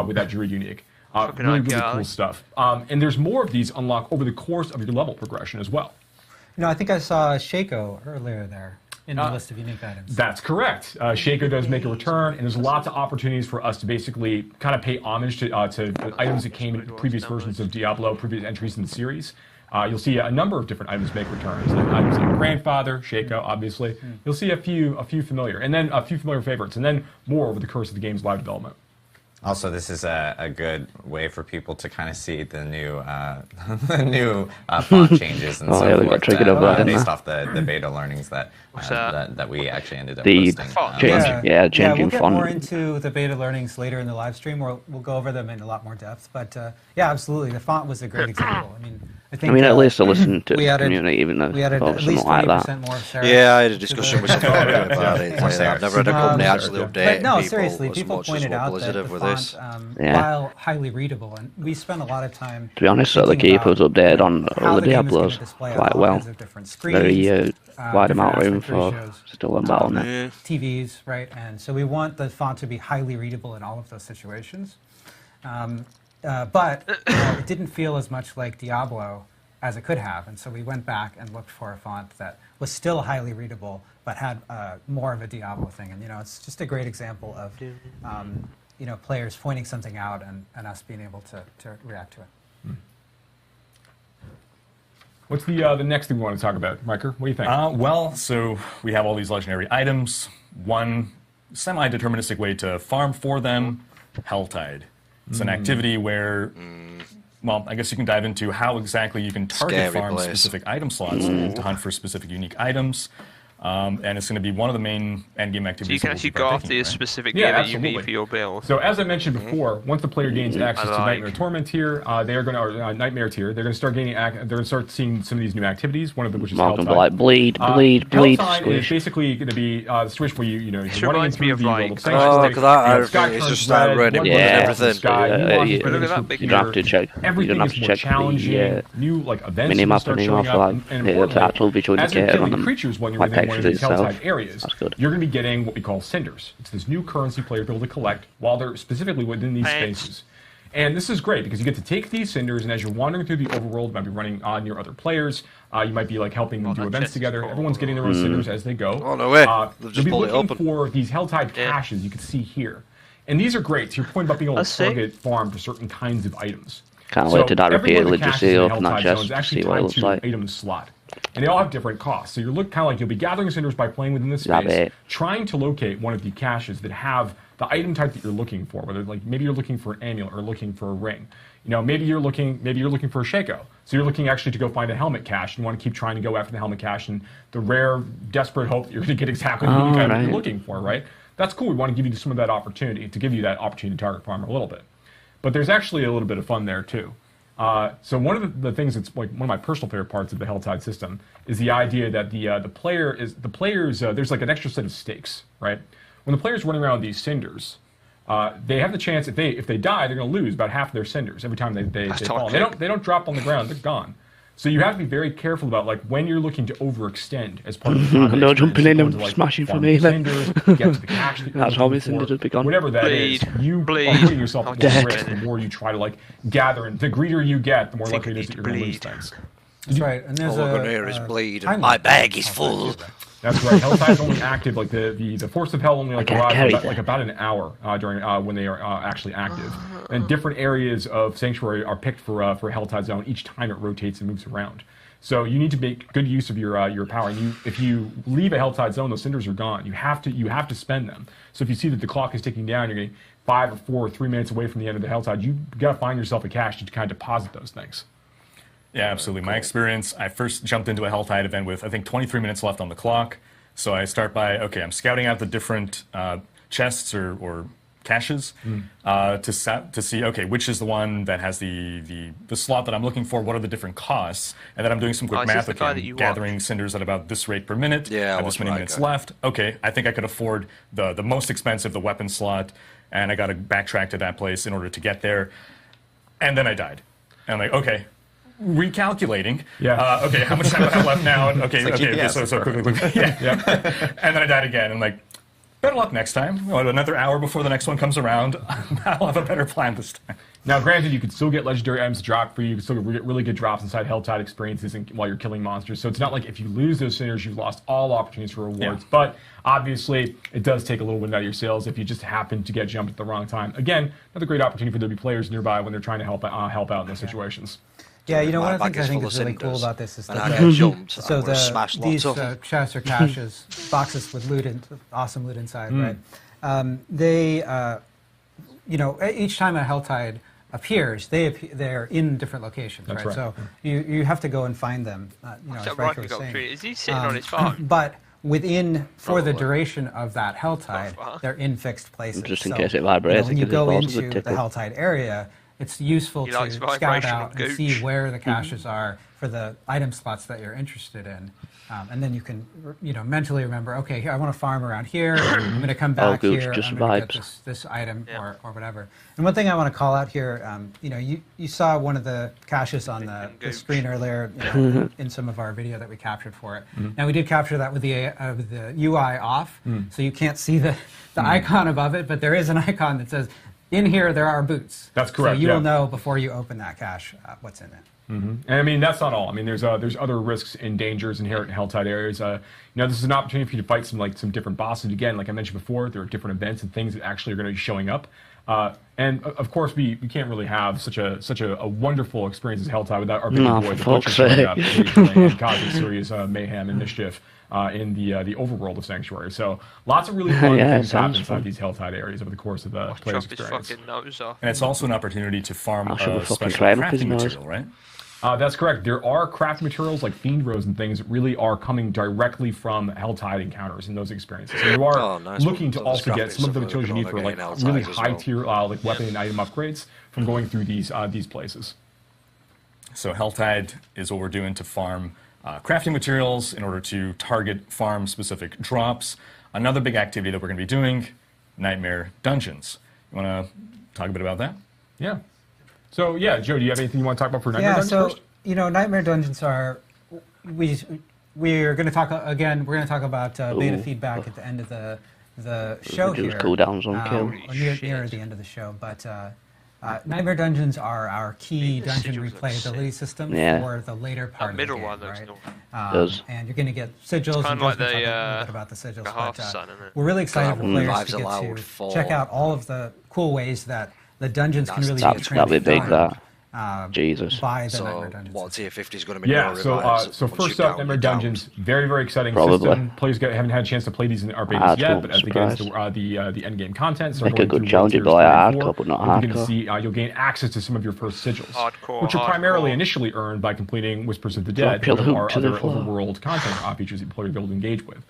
with that druid unique. Really cool stuff. And there's more of these unlock over the course of your level progression as well. You know, I think I saw Shaco earlier there in the list of unique items. That's correct. Shaco does make a return, and there's lots of opportunities for us to basically kind of pay homage to items that came in previous versions of Diablo, previous entries in the series. You'll see a number of different items make returns. Items like Grandfather, Shaco, obviously. You'll see a few familiar, and then a few familiar favorites, and then more over the course of the game's live development. Also, this is a good way for people to kind of see the new font changes and so forth based off the beta learnings that we actually ended up listing. Changing we'll get font. more into the beta learnings later in the live stream. We'll go over them in a lot more depth. But yeah, absolutely, the font was a great example. I think at least I listened to the community, even though we added at least 20% more Sarah. Yeah, I had a discussion with someone about it. I've never had a company actually update no, people seriously, as people much pointed as what out Blizzard that have the with font, this. while highly readable, and we spent a lot of time. To be honest, the Keeper's updated on all the Diablos quite well. Very wide amount of room for still a battle net. TVs, right? And so we want the font to be highly readable in all of those situations. But it didn't feel as much like Diablo as it could have, and so we went back and looked for a font that was still highly readable, but had more of a Diablo thing. And it's just a great example of players pointing something out and us being able to react to it. What's the next thing we want to talk about, Riker? What do you think? Well, so we have all these legendary items. One semi-deterministic way to farm for them, Helltide. It's an activity where, well, I guess you can dive into how exactly you can target farm specific item slots to hunt for specific unique items. And it's going to be one of the main endgame activities. So you can actually go after the specific gear that you need for your build. So as I mentioned before, once the player gains access to Nightmare Torment tier, they are going to Nightmare tier. They're going to start gaining. They're going to start seeing some of these new activities. One of them, which is Helltide. Like bleed. Helltide is basically going to be the switch where you're running through the world of Sanctuary. Look at that! It's just red and everything. You don't have to check. You don't have to check the new events minimap anymore for the actual visual indicator on them. Creatures when you're within one of these Helltide areas, you're going to be getting what we call cinders. It's this new currency players be able to collect while they're specifically within these spaces. And this is great because you get to take these cinders, and as you're wandering through the overworld, you might be running near other players. You might be helping them do events together. Everyone's getting their own cinders as they go. Oh, no way. They've just you'll be pulled it looking open. for these Helltide caches you can see here. And these are great. To your point about being able to target farm for certain kinds of items. Can't wait to that repeatedly just see open that chest to see what it looks like. Item slot. And they all have different costs. So you look kind of like you'll be gathering cinders by playing within this space, trying to locate one of the caches that have the item type that you're looking for. Whether maybe you're looking for an amulet or looking for a ring. Maybe you're looking for a Shaco. So you're looking actually to go find a helmet cache. You want to keep trying to go after the helmet cache and the rare, desperate hope that you're going to get exactly the unique item you're looking for, right? That's cool. We want to give you some of that opportunity, to target farm a little bit. But there's actually a little bit of fun there too. So one of the things that's one of my personal favorite parts of the Helltide system is the idea that the players there's like an extra set of stakes, right? When the player's running around with these cinders, they have the chance if they die, they're going to lose about half of their cinders every time they fall. They don't drop on the ground; they're gone. So you have to be very careful about when you're looking to overextend as part of the combat. No jumping in and smashing for me. Cinders, get to the cache that's how my cinders have begun. Whatever that is, you are putting yourself at risk the more you try to gather, and the greedier you get, the more likely it is that you're going to lose things. That's right. And there's all we're going to hear is bleed. My bag is full. That's right. Helltide's only active, the Force of Hell only arrives about an hour during when they are actually active. And different areas of Sanctuary are picked for Helltide Zone each time it rotates and moves around. So you need to make good use of your power. And if you leave a Helltide zone, those cinders are gone. You have to spend them. So if you see that the clock is ticking down, you're getting 5 or 4 or 3 minutes away from the end of the Helltide, you got to find yourself a cache to kind of deposit those things. Yeah, absolutely. My experience, I first jumped into a Helltide event with, I think, 23 minutes left on the clock. So I start by, okay, I'm scouting out the different chests or caches to see, okay, which is the one that has the slot that I'm looking for, what are the different costs, and then I'm doing some quick math. Okay, I'm gathering cinders at about this rate per minute, I have this many minutes left. Okay, I think I could afford the most expensive, the weapon slot, and I got to backtrack to that place in order to get there. And then I died. And I'm like, okay, recalculating. Yeah. Okay, how much time do I have left now? And okay, so quickly. Yeah. And then I died again. And like, better luck next time. Well, another hour before the next one comes around, I'll have a better plan this time. Now, granted, you can still get legendary items dropped for you. You can still get really good drops inside Helltide experiences while you're killing monsters. So it's not like if you lose those cinders, you've lost all opportunities for rewards. Yeah. But obviously, it does take a little wind out of your sails if you just happen to get jumped at the wrong time. Again, another great opportunity for there to be players nearby when they're trying to help out in those situations. Yeah, you know, one of the things I think is really cool about this is that these chests or caches, boxes with loot and awesome loot inside, right? You know, each time a Helltide appears, they're in different locations, right? So you have to go and find them. You know, as Riker was saying. Is he sitting on his farm? But for the duration of that Helltide, they're in fixed places. Just in case it vibrates. When you go into the Helltide area, it's useful to scout out and see where the caches are for the item spots that you're interested in. And then you can, mentally remember, okay, here, I want to farm around here. I'm going to come back here. I'm going to get this item or whatever. And one thing I want to call out here, you saw one of the caches on the screen earlier in some of our video that we captured for it. Now, we did capture that with the UI off, so you can't see the icon above it, but there is an icon that says, in here, there are boots. That's correct. So you will know before you open that cache what's in it. And I mean, that's not all. I mean, there's other risks and dangers inherent in Helltide areas. This is an opportunity for you to fight some different bosses. Again, like I mentioned before, there are different events and things that actually are going to be showing up. And of course, we can't really have such a wonderful experience as Helltide without our baby boy, the Butcher, showing up and causing serious mayhem and mischief in the overworld of Sanctuary. So lots of really fun things happen inside these Helltide areas over the course of the player's experience. And it's also an opportunity to farm special crafting material, right? That's correct. There are craft materials like Fiend Rose and things that really are coming directly from Helltide encounters in those experiences. So you are looking to also get some of the materials you need for like really high tier like weapon and item upgrades from going through these places. So Helltide is what we're doing to farm crafting materials in order to target farm specific drops. Another big activity that we're going to be doing, Nightmare Dungeons. You want to talk a bit about that? Yeah. So, Joe, do you have anything you want to talk about for Nightmare Dungeons first? Nightmare Dungeons are... We're going to talk, again, we're going to talk about beta feedback at the end of the show here. Cooldowns on kill. Near the end of the show, but... Nightmare Dungeons are our key dungeon replayability system for the later part of the game, right? And you're going to get sigils. And we'll talk a little bit about the sigils, but we're really excited for players to get to check out all of the cool ways that the dungeons can really be transformed. Jesus. By the Nightmare Dungeons. What tier 50 is going to be so first up, Nightmare Dungeons, very, very exciting system. Players haven't had a chance to play these in our betas yet, but as we get into the end game content, so make a good challenge by hardcore, but not hardcore. You're going to see you'll gain access to some of your first sigils, which are primarily initially earned by completing Whispers of the Dead and our other overworld content features that players will be able to engage with.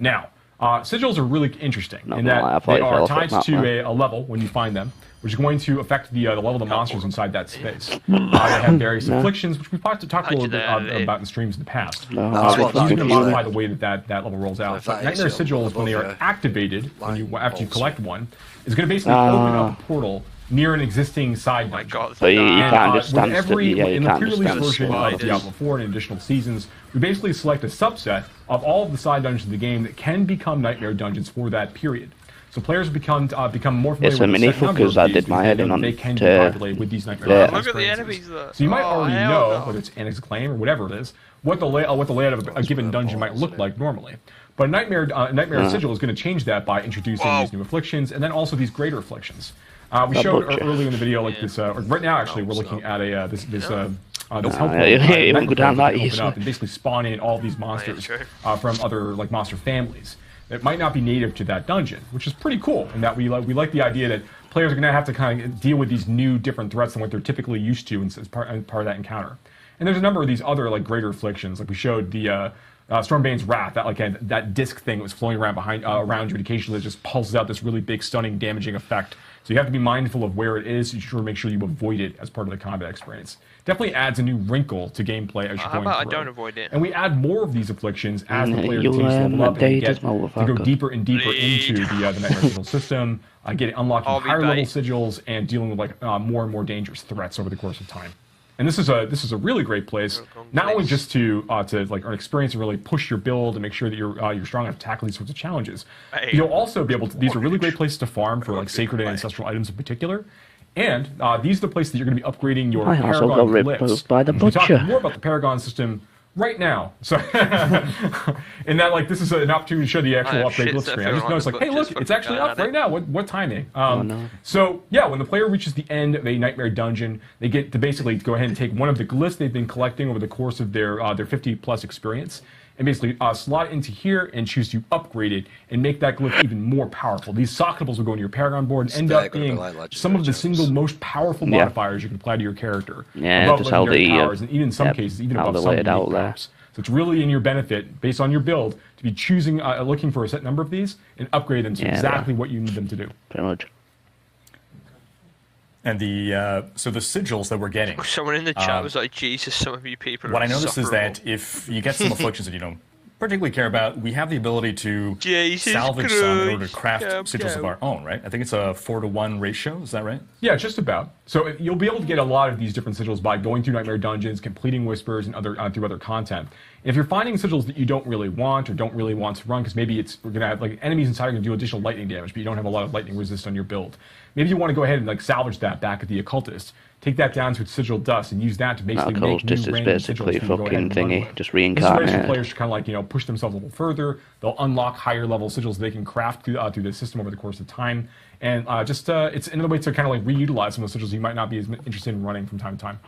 Now, sigils are really interesting in that they are tied to a level when you find them, which is going to affect the level of the monsters inside that space. They have various afflictions, which we've talked a little bit about in streams in the past. These are going to modify the way that level rolls out. But Nightmare Sigils, when they are activated, after you collect one, is going to basically open up a portal near an existing side dungeon. So you can't just stand still. In the pre-release version of Diablo 4 and additional seasons, we basically select a subset of all of the side dungeons of the game that can become Nightmare Dungeons for that period. So players become more familiar with the mini fuckers that did my head in on they can be populated with these Nightmare Dungeons. Look at the enemies though. So you might already know, whether it's Annex Claim or whatever it is, what the layout of a given dungeon might look like normally. But Nightmare Sigil is going to change that by introducing these new afflictions and then also these greater afflictions. We showed earlier in the video like this. Right now, actually, we're looking at this this health it won't go down that open easy. up and basically spawn in all these monsters from other like monster families that might not be native to that dungeon, which is pretty cool. In that we like the idea that players are going to have to kind of deal with these new different threats than what they're typically used to as part of that encounter. And there's a number of these other like greater afflictions, like we showed the Stormbane's Wrath, that disc thing that was flowing around around you, and occasionally it just pulses out this really big, stunning, damaging effect. So you have to be mindful of where it is. You should make sure you avoid it as part of the combat experience. Definitely adds a new wrinkle to gameplay as you're going through. I don't avoid it. And we add more of these afflictions as the player continues to level up and get to go deeper and deeper into the Nightmare Sigil system, unlocking higher level sigils and dealing with like more and more dangerous threats over the course of time. And this is a really great place, not only just to like earn experience and really push your build and make sure that you're strong enough to tackle these sorts of challenges. You'll also be able to. These are really great places to farm for like sacred and ancestral items in particular. And these are the places that you're going to be upgrading your Paragon glyphs. By the butcher. We're talking more about the Paragon system right now. So, in that, like, this is an opportunity to show the actual upgrade glyph screen. I just noticed, like, hey, look, it's actually up right now. What timing? So, yeah, when the player reaches the end of a Nightmare dungeon, they get to basically go ahead and take one of the glyphs they've been collecting over the course of their 50-plus experience, and basically slot it into here and choose to upgrade it and make that glyph even more powerful. These socketables will go into your Paragon board and end up being some of the single most powerful modifiers you can apply to your character. Yeah, just how the powers, and even in some cases, even above some of the powers. So it's really in your benefit, based on your build, to be choosing, looking for a set number of these and upgrade them to exactly what you need them to do. Pretty much. And so the sigils that we're getting. Someone in the chat was like, "Jesus, some of you people." What I noticed is that if you get some afflictions that you don't particularly care about, we have the ability to salvage some in order to craft sigils of our own, right? I think it's a 4-to-1 ratio. Is that right? Yeah, just about. So you'll be able to get a lot of these different sigils by going through Nightmare dungeons, completing whispers, and through other content. And if you're finding sigils that you don't really want or don't really want to run, because maybe we're gonna have like enemies inside are gonna do additional lightning damage, but you don't have a lot of lightning resist on your build. Maybe you want to go ahead and like salvage that back at the Occultist. Take that down to its sigil dust and use that to basically make new random sigils to go ahead and run with. Just reincarnate. This is players should kind of like push themselves a little further. They'll unlock higher level sigils they can craft through the system over the course of time, and it's another way to kind of like reutilize some of the sigils you might not be as interested in running from time to time.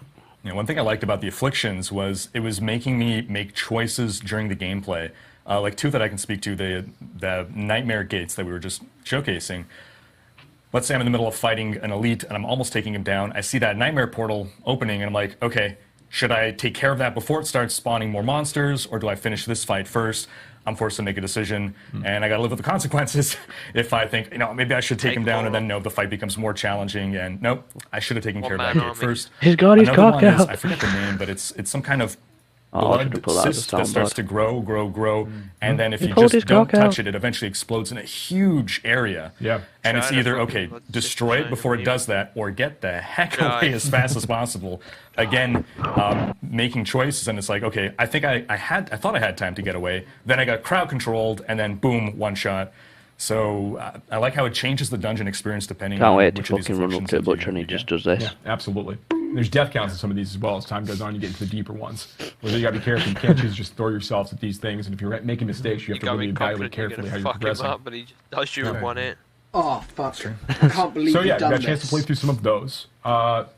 Yeah, one thing I liked about the afflictions was it was making me make choices during the gameplay. Like two that I can speak to, the Nightmare Gates that we were just showcasing. Let's say I'm in the middle of fighting an elite and I'm almost taking him down. I see that Nightmare portal opening and I'm like, okay, should I take care of that before it starts spawning more monsters, or do I finish this fight first? I'm forced to make a decision, and I got to live with the consequences if I think, maybe I should take him down, and then the fight becomes more challenging, and nope, I should have taken care of that gate first. He's got his cock out. I forget the name, but it's some kind of blood cyst that starts to grow, and then if you just don't touch it, it eventually explodes in a huge area. Yeah. And it's either, okay, destroy it before it does that, or get the heck away as fast as possible. Again, making choices, and it's like, okay, I think I thought I had time to get away. Then I got crowd controlled, and then boom, one shot. So I like how it changes the dungeon experience depending on which of these fucking run up to a butcher and he just does this. Yeah, absolutely. There's death counts in some of these as well. As time goes on, you get into the deeper ones. Where you got to be careful. You can't just throw yourselves at these things. And if you're making mistakes, you have to really evaluate carefully how you're progressing. But he just does you with one hit. Oh, fuck. I can't believe so, yeah, you've done got a chance to play through some of those.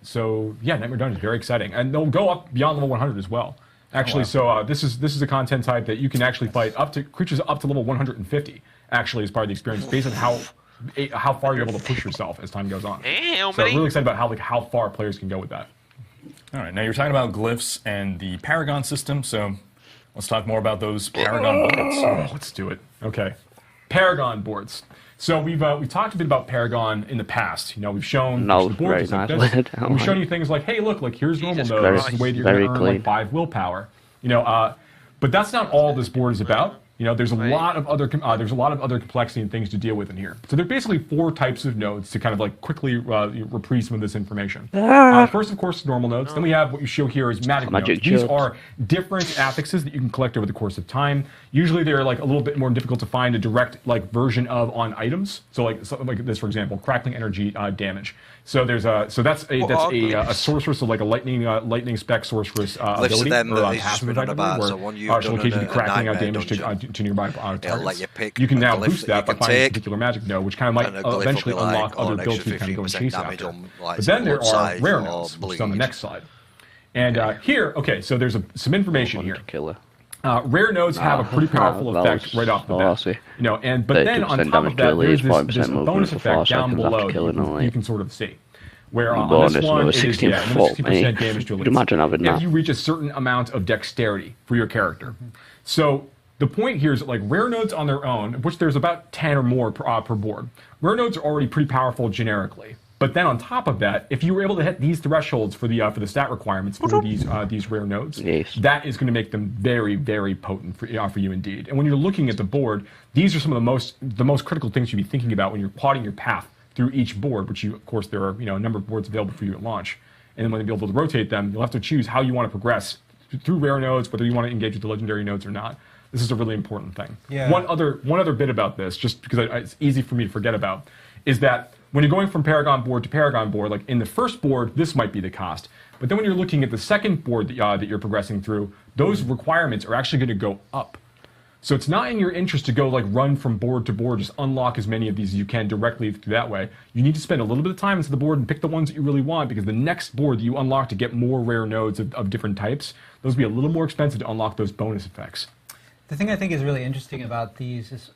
So, yeah, Nightmare Dungeon is very exciting. And they'll go up beyond level 100 as well. Actually, this is a content type that you can actually fight up to creatures up to level 150, actually, as part of the experience, based on how far you're able to push yourself as time goes on. So I'm really excited about how far players can go with that. All right, now you're talking about glyphs and the Paragon system, so let's talk more about those Paragon boards. Oh, let's do it. Okay, Paragon boards. So we've talked a bit about Paragon in the past. We've shown the boards like this. We've shown you things like, hey, look, here's normal nodes. This is the way that you're going to earn like 5 willpower. But that's not all this board is about. There's a lot of other complexity and things to deal with in here. So there are basically 4 types of nodes to kind of like quickly reprise some of this information. First, of course, normal nodes. Then we have what you show here is magic nodes. These are different affixes that you can collect over the course of time. Usually they're like a little bit more difficult to find a direct like version of on items. So like something like this, for example, crackling energy damage. So there's that's a sorceress, so like a lightning spec sorceress ability or passive where she'll occasionally be crackling out damage to nearby targets. You can now boost that by finding a particular magic node, which kind of might eventually unlock other builds to kind of go and chase after. But then there are rare nodes, which is on the next slide. And here, okay, so there's some information here. Killer. Rare nodes have a pretty powerful effect right off the bat. But then on top of that, there's this bonus effect down below you can sort of see. Where on this one, it is 60% damage to elites. If you reach a certain amount of dexterity for your character. So the point here is that, like, rare nodes on their own, of which there's about 10 or more per board, rare nodes are already pretty powerful generically. But then on top of that, if you were able to hit these thresholds for the stat requirements for these rare nodes, that is going to make them very, very potent for you indeed. And when you're looking at the board, these are some of the most critical things you'd be thinking about when you're plotting your path through each board, which of course there are a number of boards available for you at launch. And then when you're able to rotate them, you'll have to choose how you want to progress through rare nodes, whether you want to engage with the legendary nodes or not. This is a really important thing. Yeah. One other bit about this, just because it's easy for me to forget about, is that when you're going from Paragon board to Paragon board, like in the first board, this might be the cost. But then when you're looking at the second board that you're progressing through, those requirements are actually going to go up. So it's not in your interest to go like run from board to board, just unlock as many of these as you can directly through that way. You need to spend a little bit of time into the board and pick the ones that you really want, because the next board that you unlock to get more rare nodes of different types, those will be a little more expensive to unlock those bonus effects. The thing I think is really interesting about these is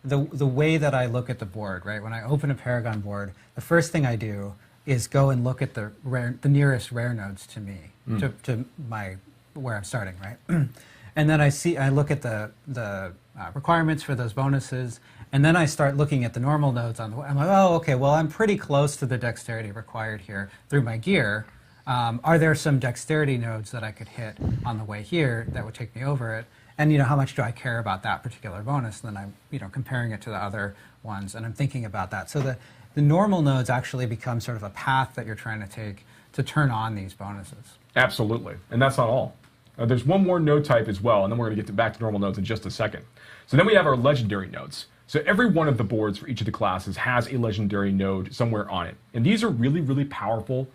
the way that I look at the board, right? When I open a Paragon board, the first thing I do is go and look at the nearest rare nodes to me, to where I'm starting, right? And then I look at the requirements for those bonuses, and then I start looking at the normal nodes on the way. I'm like, oh, okay, well, I'm pretty close to the dexterity required here through my gear. Are there some dexterity nodes that I could hit on the way here that would take me over it? And how much do I care about that particular bonus? And then I'm comparing it to the other ones, and I'm thinking about that. So the normal nodes actually become sort of a path that you're trying to take to turn on these bonuses. Absolutely, and that's not all. There's one more node type as well, and then we're going to get back to normal nodes in just a second. So then we have our legendary nodes. So every one of the boards for each of the classes has a legendary node somewhere on it. And these are really, really powerful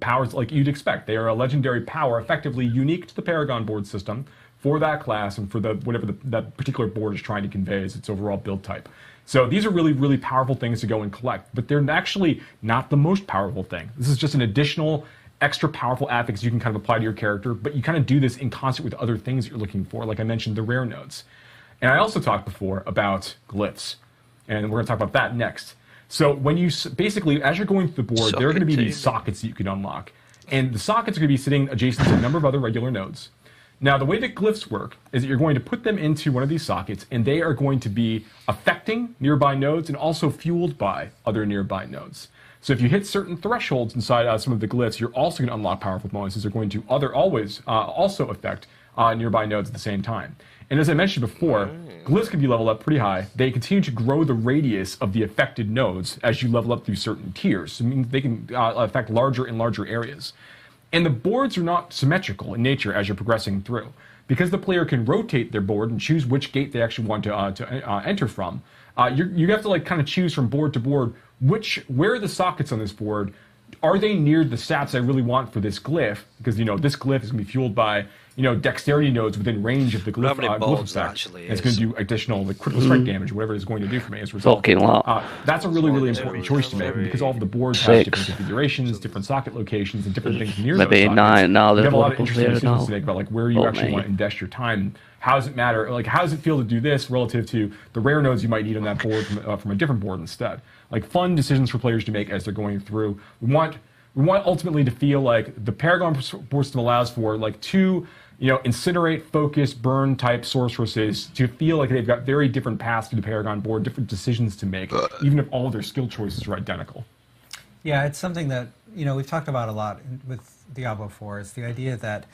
powers like you'd expect. They are a legendary power, effectively unique to the Paragon board system for that class and for whatever that particular board is trying to convey as its overall build type. So these are really, really powerful things to go and collect, but they're actually not the most powerful thing. This is just an additional extra powerful affix you can kind of apply to your character, but you kind of do this in concert with other things that you're looking for, like I mentioned, the rare nodes. And I also talked before about glyphs, and we're going to talk about that next. So when you basically, as you're going through the board, there are going to be these sockets that you can unlock. And the sockets are going to be sitting adjacent to a number of other regular nodes. Now, the way that glyphs work is that you're going to put them into one of these sockets, and they are going to be affecting nearby nodes and also fueled by other nearby nodes. So if you hit certain thresholds inside some of the glyphs, you're also going to unlock powerful bonuses. They're going to always also affect nearby nodes at the same time. And as I mentioned before, glyphs can be leveled up pretty high. They continue to grow the radius of the affected nodes as you level up through certain tiers. So it means they can affect larger and larger areas. And the boards are not symmetrical in nature as you're progressing through. Because the player can rotate their board and choose which gate they actually want to enter from, you have to like kind of choose from board to board where are the sockets on this board. Are they near the stats I really want for this glyph? Because this glyph is going to be fueled by dexterity nodes within range of the glyph effect. It's going to do additional critical strike damage, whatever it's going to do for me as a result. That's a really, really important choice to make, because all of the boards have different configurations, different socket locations, and different things near those sockets. You have a lot of interesting decisions to make about where you actually want to invest your time. How does it matter? Like, how does it feel to do this relative to the rare nodes you might need on that board from a different board instead? Like, fun decisions for players to make as they're going through. We want ultimately to feel like the Paragon board system allows for like two incinerate, focus, burn type sorceresses to feel like they've got very different paths to the Paragon board, different decisions to make, even if all of their skill choices are identical. Yeah, it's something that we've talked about a lot with Diablo 4. It's the idea that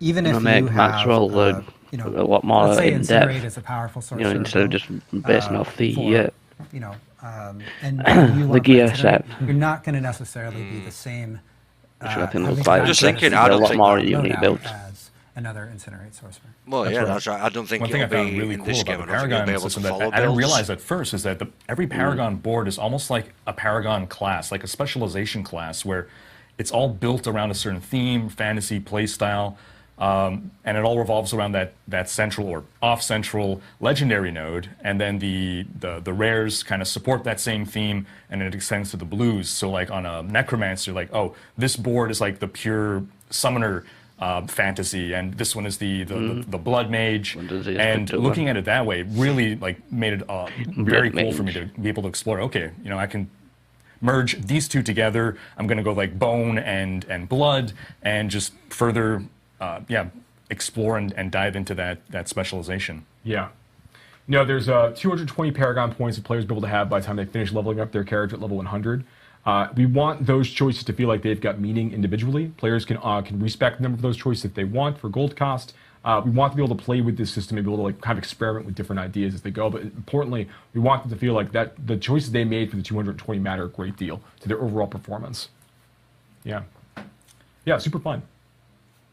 even if you have a lot more let's say in incinerate depth, is a powerful sorcerer, instead of just basing off the and you the gear set, you're not going to necessarily be the same. I think looks like I'm just thinking, I don't think more unique builds. As another incinerate sorcerer. Well, That's right. I don't think one thing I found really cool about the Paragon system that I didn't realize at first is that every Paragon board is almost like a Paragon class, like a specialization class, where it's all built around a certain theme, fantasy, playstyle. And it all revolves around that central or off-central legendary node, and then the rares kind of support that same theme, and it extends to the blues. So like on a Necromancer, like, oh, this board is like the pure summoner fantasy, and this one is the blood mage. And looking at it that way really like made it very cool for me to be able to explore. Okay, you know, I can merge these two together. I'm going to go like bone and blood, and just further explore and dive into that specialization. Yeah. No, there's 220 Paragon points that players will be able to have by the time they finish leveling up their character at level 100. We want those choices to feel like they've got meaning individually. Players can respect the number of those choices if they want for gold cost. We want to be able to play with this system and be able to like kind of experiment with different ideas as they go. But importantly, we want them to feel like that the choices they made for the 220 matter a great deal to their overall performance. Yeah. Yeah, super fun.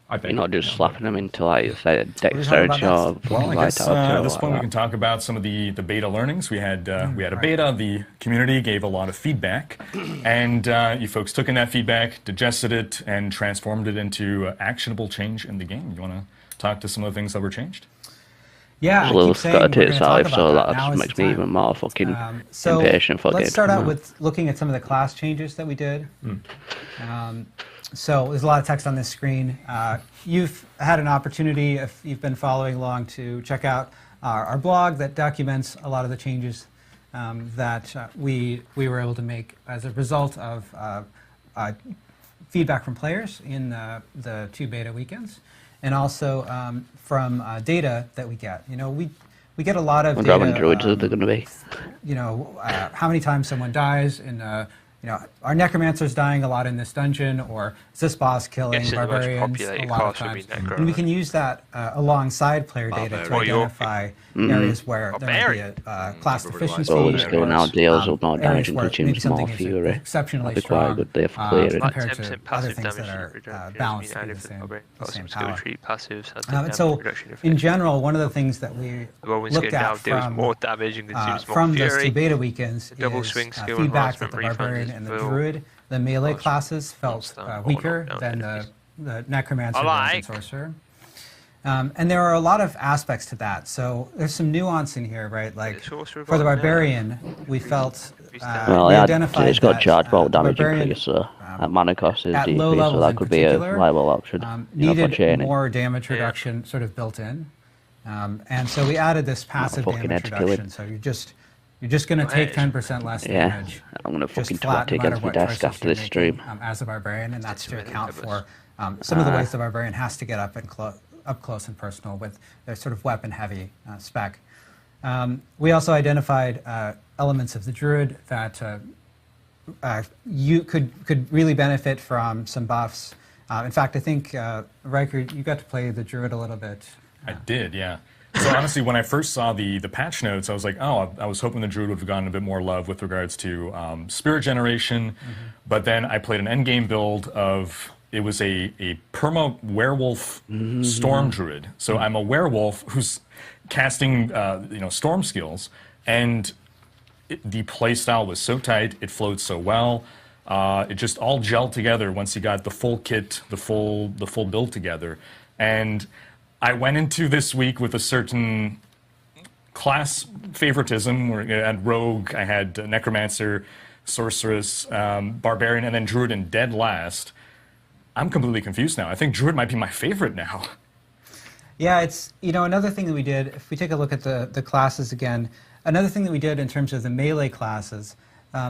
I think. You're not just slapping them into like say dexterity or well, I guess at this point we can talk about some of the beta learnings. We had a beta. The community gave a lot of feedback, and you folks took in that feedback, digested it, and transformed it into actionable change in the game. You want to talk to some of the things that were changed? Yeah, Lil's got a tits out, so that just makes me even more fucking impatient for let's start out with looking at some of the class changes that we did. So there's a lot of text on this screen. You've had an opportunity, if you've been following along, to check out our blog that documents a lot of the changes that we were able to make as a result of feedback from players in the 2 beta weekends, and also from data that we get. You know, we get a lot of data. Druids are they going to be? You know, how many times someone dies in. You know, are necromancers dying a lot in this dungeon, or is this boss killing barbarians a lot of times? And we can use that alongside player data to identify areas where there might be a class deficiency, so we're just going out deals with more damage and consumes more fury. fury. Exceptionally That'd be quite a good day for clearing. Compared to other things that are balanced in the same power. So, in general, one of the things that we looked at from those 2 beta weekends is feedback that the barbarian and the druid, the melee classes, felt weaker than the necromancer and sorcerer. And there are a lot of aspects to that. So there's some nuance in here, right? Like for the barbarian, we felt we identified it's got charged ball damage increase, so mana cost is decreased, so that could be a viable option. Needed more damage reduction sort of built in. And so we added this passive damage reduction. So you're just going to take 10% less damage. I'm going to fucking twat against my desk after this stream. As a barbarian, and that's to account for some of the ways the barbarian has to get up close and personal with their sort of weapon-heavy spec. We also identified elements of the druid that you could really benefit from some buffs. In fact, I think, Riker, you got to play the druid a little bit. I did, yeah. So honestly, when I first saw the patch notes, I was like, oh, I was hoping the druid would have gotten a bit more love with regards to spirit generation. But then I played an endgame build of, it was a perma werewolf storm druid. So I'm a werewolf who's casting storm skills, and the playstyle was so tight, it flowed so well. It just all gelled together once you got the full kit, the full build together. And I went into this week with a certain class favoritism. Where I had rogue, I had necromancer, sorceress, barbarian, and then druid in dead last. I'm completely confused now. I think druid might be my favorite now. Yeah, it's, another thing that we did, if we take a look at the classes again, another thing that we did in terms of the melee classes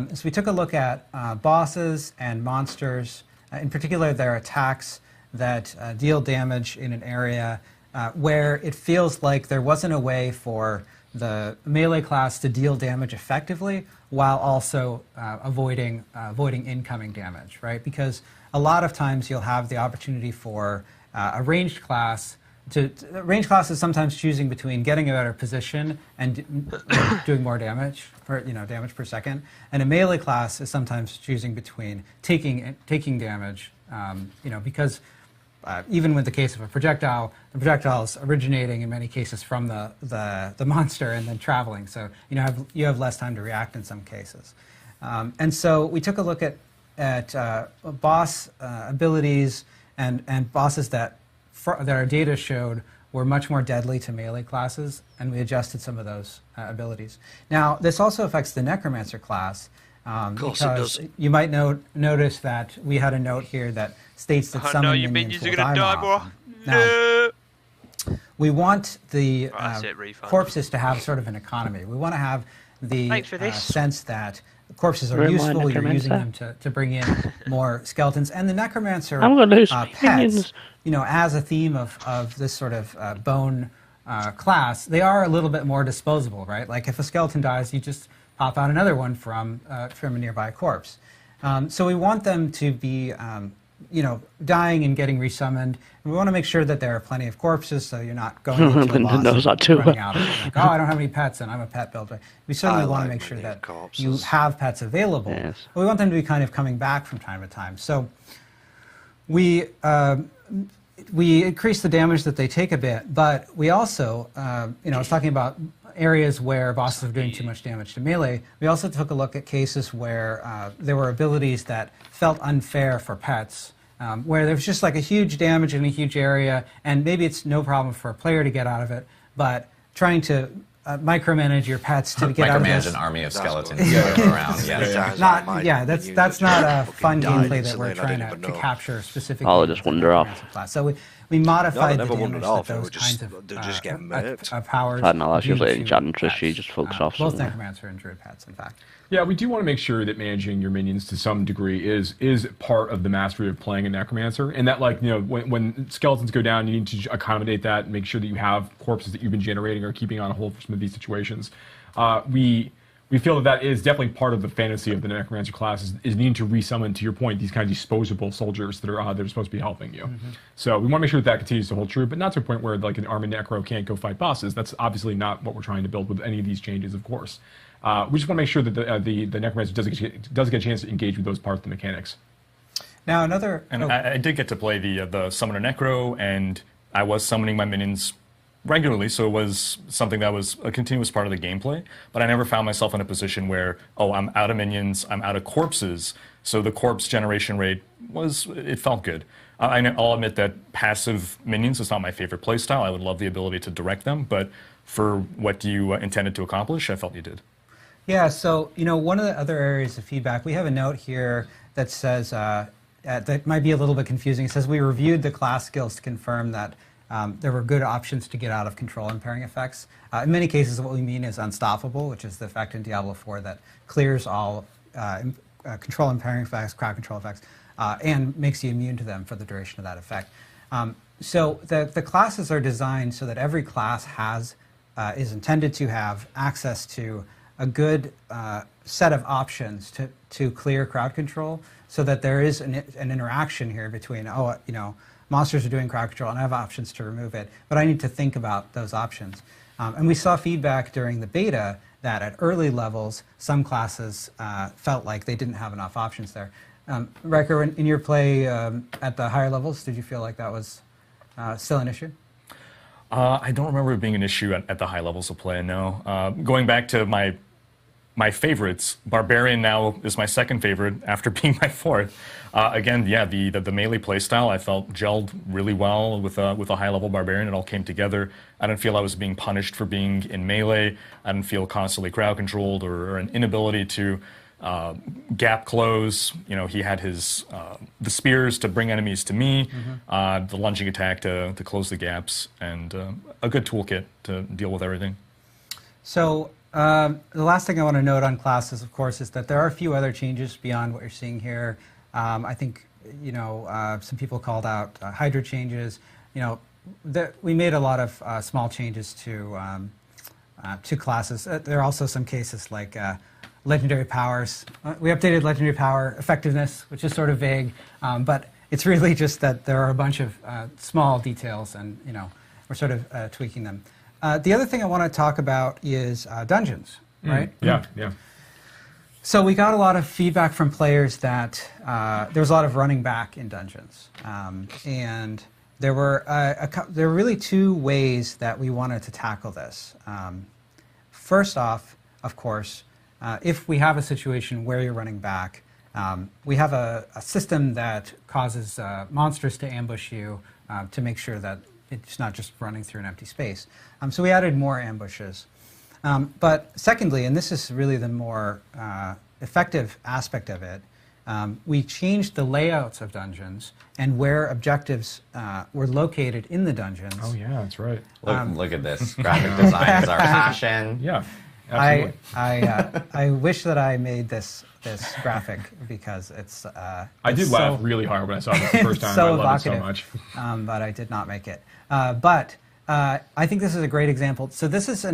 is we took a look at bosses and monsters, in particular their attacks that deal damage in an area where it feels like there wasn't a way for the melee class to deal damage effectively while also avoiding incoming damage, right? Because a lot of times you'll have the opportunity for a ranged class range class is sometimes choosing between getting a better position and doing more damage, damage per second, and a melee class is sometimes choosing between taking damage, because even with the case of a projectile, the projectile is originating in many cases from the monster and then traveling, so you have less time to react in some cases, and so we took a look at boss abilities and bosses that that our data showed were much more deadly to melee classes, and we adjusted some of those abilities. Now, this also affects the Necromancer class, because you might notice that we had a note here that states that some minions will die more often. Now, we want the corpses to have sort of an economy. We want to have the sense that corpses are useful, you're using them to bring in more skeletons. And the Necromancer pets, you know, as a theme of this sort of bone class, they are a little bit more disposable, right? Like if a skeleton dies, you just pop out another one from a nearby corpse. So we want them to be, you know, dying and getting resummoned. And we want to make sure that there are plenty of corpses, so you're not going into a boss and running out of like, oh, I don't have any pets and I'm a pet builder. We certainly want to make sure that you have pets available. Yes. But we want them to be kind of coming back from time to time. So we increase the damage that they take a bit, but we also, you know, I was talking about areas where bosses are doing too much damage to melee. We also took a look at cases where there were abilities that felt unfair for pets, where there was just like a huge damage in a huge area, and maybe it's no problem for a player to get out of it, but trying to micromanage your pets to get out of this. Micromanage an army of skeletons going around. That's not a fun gameplay that we're trying to capture specifically. I'll just wander off. So we modified the damage that those kinds of powers. I don't know, that's usually Enchantress, she just fucks off. Both Necromancer and Druid pets, in fact. Yeah, we do want to make sure that managing your minions to some degree is part of the mastery of playing a Necromancer, and that, like, you know, when skeletons go down, you need to accommodate that and make sure that you have corpses that you've been generating or keeping on hold for some of these situations. We feel that is definitely part of the fantasy of the Necromancer class is needing to resummon, to your point, these kind of disposable soldiers that are supposed to be helping you. Mm-hmm. So we want to make sure that continues to hold true, but not to a point where like an army necro can't go fight bosses. That's obviously not what we're trying to build with any of these changes, of course. We just want to make sure that the Necromancer does get a chance to engage with those parts of the mechanics. Now another... And I did get to play the Summoner Necro, and I was summoning my minions regularly, so it was something that was a continuous part of the gameplay, but I never found myself in a position where, oh, I'm out of minions, I'm out of corpses, so the corpse generation rate it felt good. I'll admit that passive minions is not my favorite playstyle. I would love the ability to direct them, but for what you intended to accomplish, I felt you did. Yeah, so, you know, one of the other areas of feedback, we have a note here that says, that might be a little bit confusing. It says, we reviewed the class skills to confirm that there were good options to get out of control impairing effects. In many cases, what we mean is unstoppable, which is the effect in Diablo 4 that clears all control impairing effects, crowd control effects, and makes you immune to them for the duration of that effect. So the classes are designed so that every class is intended to have access to a good set of options to clear crowd control, so that there is an interaction here between, oh, you know, monsters are doing crowd control and I have options to remove it, but I need to think about those options. And we saw feedback during the beta that at early levels, some classes felt like they didn't have enough options there. Riker, in your play at the higher levels, did you feel like that was still an issue? I don't remember it being an issue at the high levels of play, no. Going back to my favorites, Barbarian now is my second favorite after being my fourth. Again, yeah, the melee playstyle I felt gelled really well with a high-level Barbarian. It all came together. I didn't feel I was being punished for being in melee. I didn't feel constantly crowd-controlled or an inability to gap close. You know, he had his the spears to bring enemies to me, the lunging attack to close the gaps, and a good toolkit to deal with everything. So the last thing I want to note on classes, of course, is that there are a few other changes beyond what you're seeing here. I think, you know, some people called out Hydra changes. You know, we made a lot of small changes to classes. There are also some cases like legendary powers. We updated legendary power effectiveness, which is sort of vague, but it's really just that there are a bunch of small details, and, you know, we're sort of tweaking them. The other thing I want to talk about is dungeons, right? Yeah, yeah. So we got a lot of feedback from players that there was a lot of running back in dungeons, and there were really two ways that we wanted to tackle this. First off, of course, if we have a situation where you're running back, we have a system that causes monsters to ambush you to make sure that it's not just running through an empty space. So we added more ambushes. But secondly, and this is really the more effective aspect of it, we changed the layouts of dungeons and where objectives were located in the dungeons. Oh yeah, that's right. Look at this. Graphic design is our passion. Yeah, absolutely. I wish that I made this graphic because it's. I did laugh really hard when I saw this the first time. So I love it so much. But I did not make it. But I think this is a great example. So this is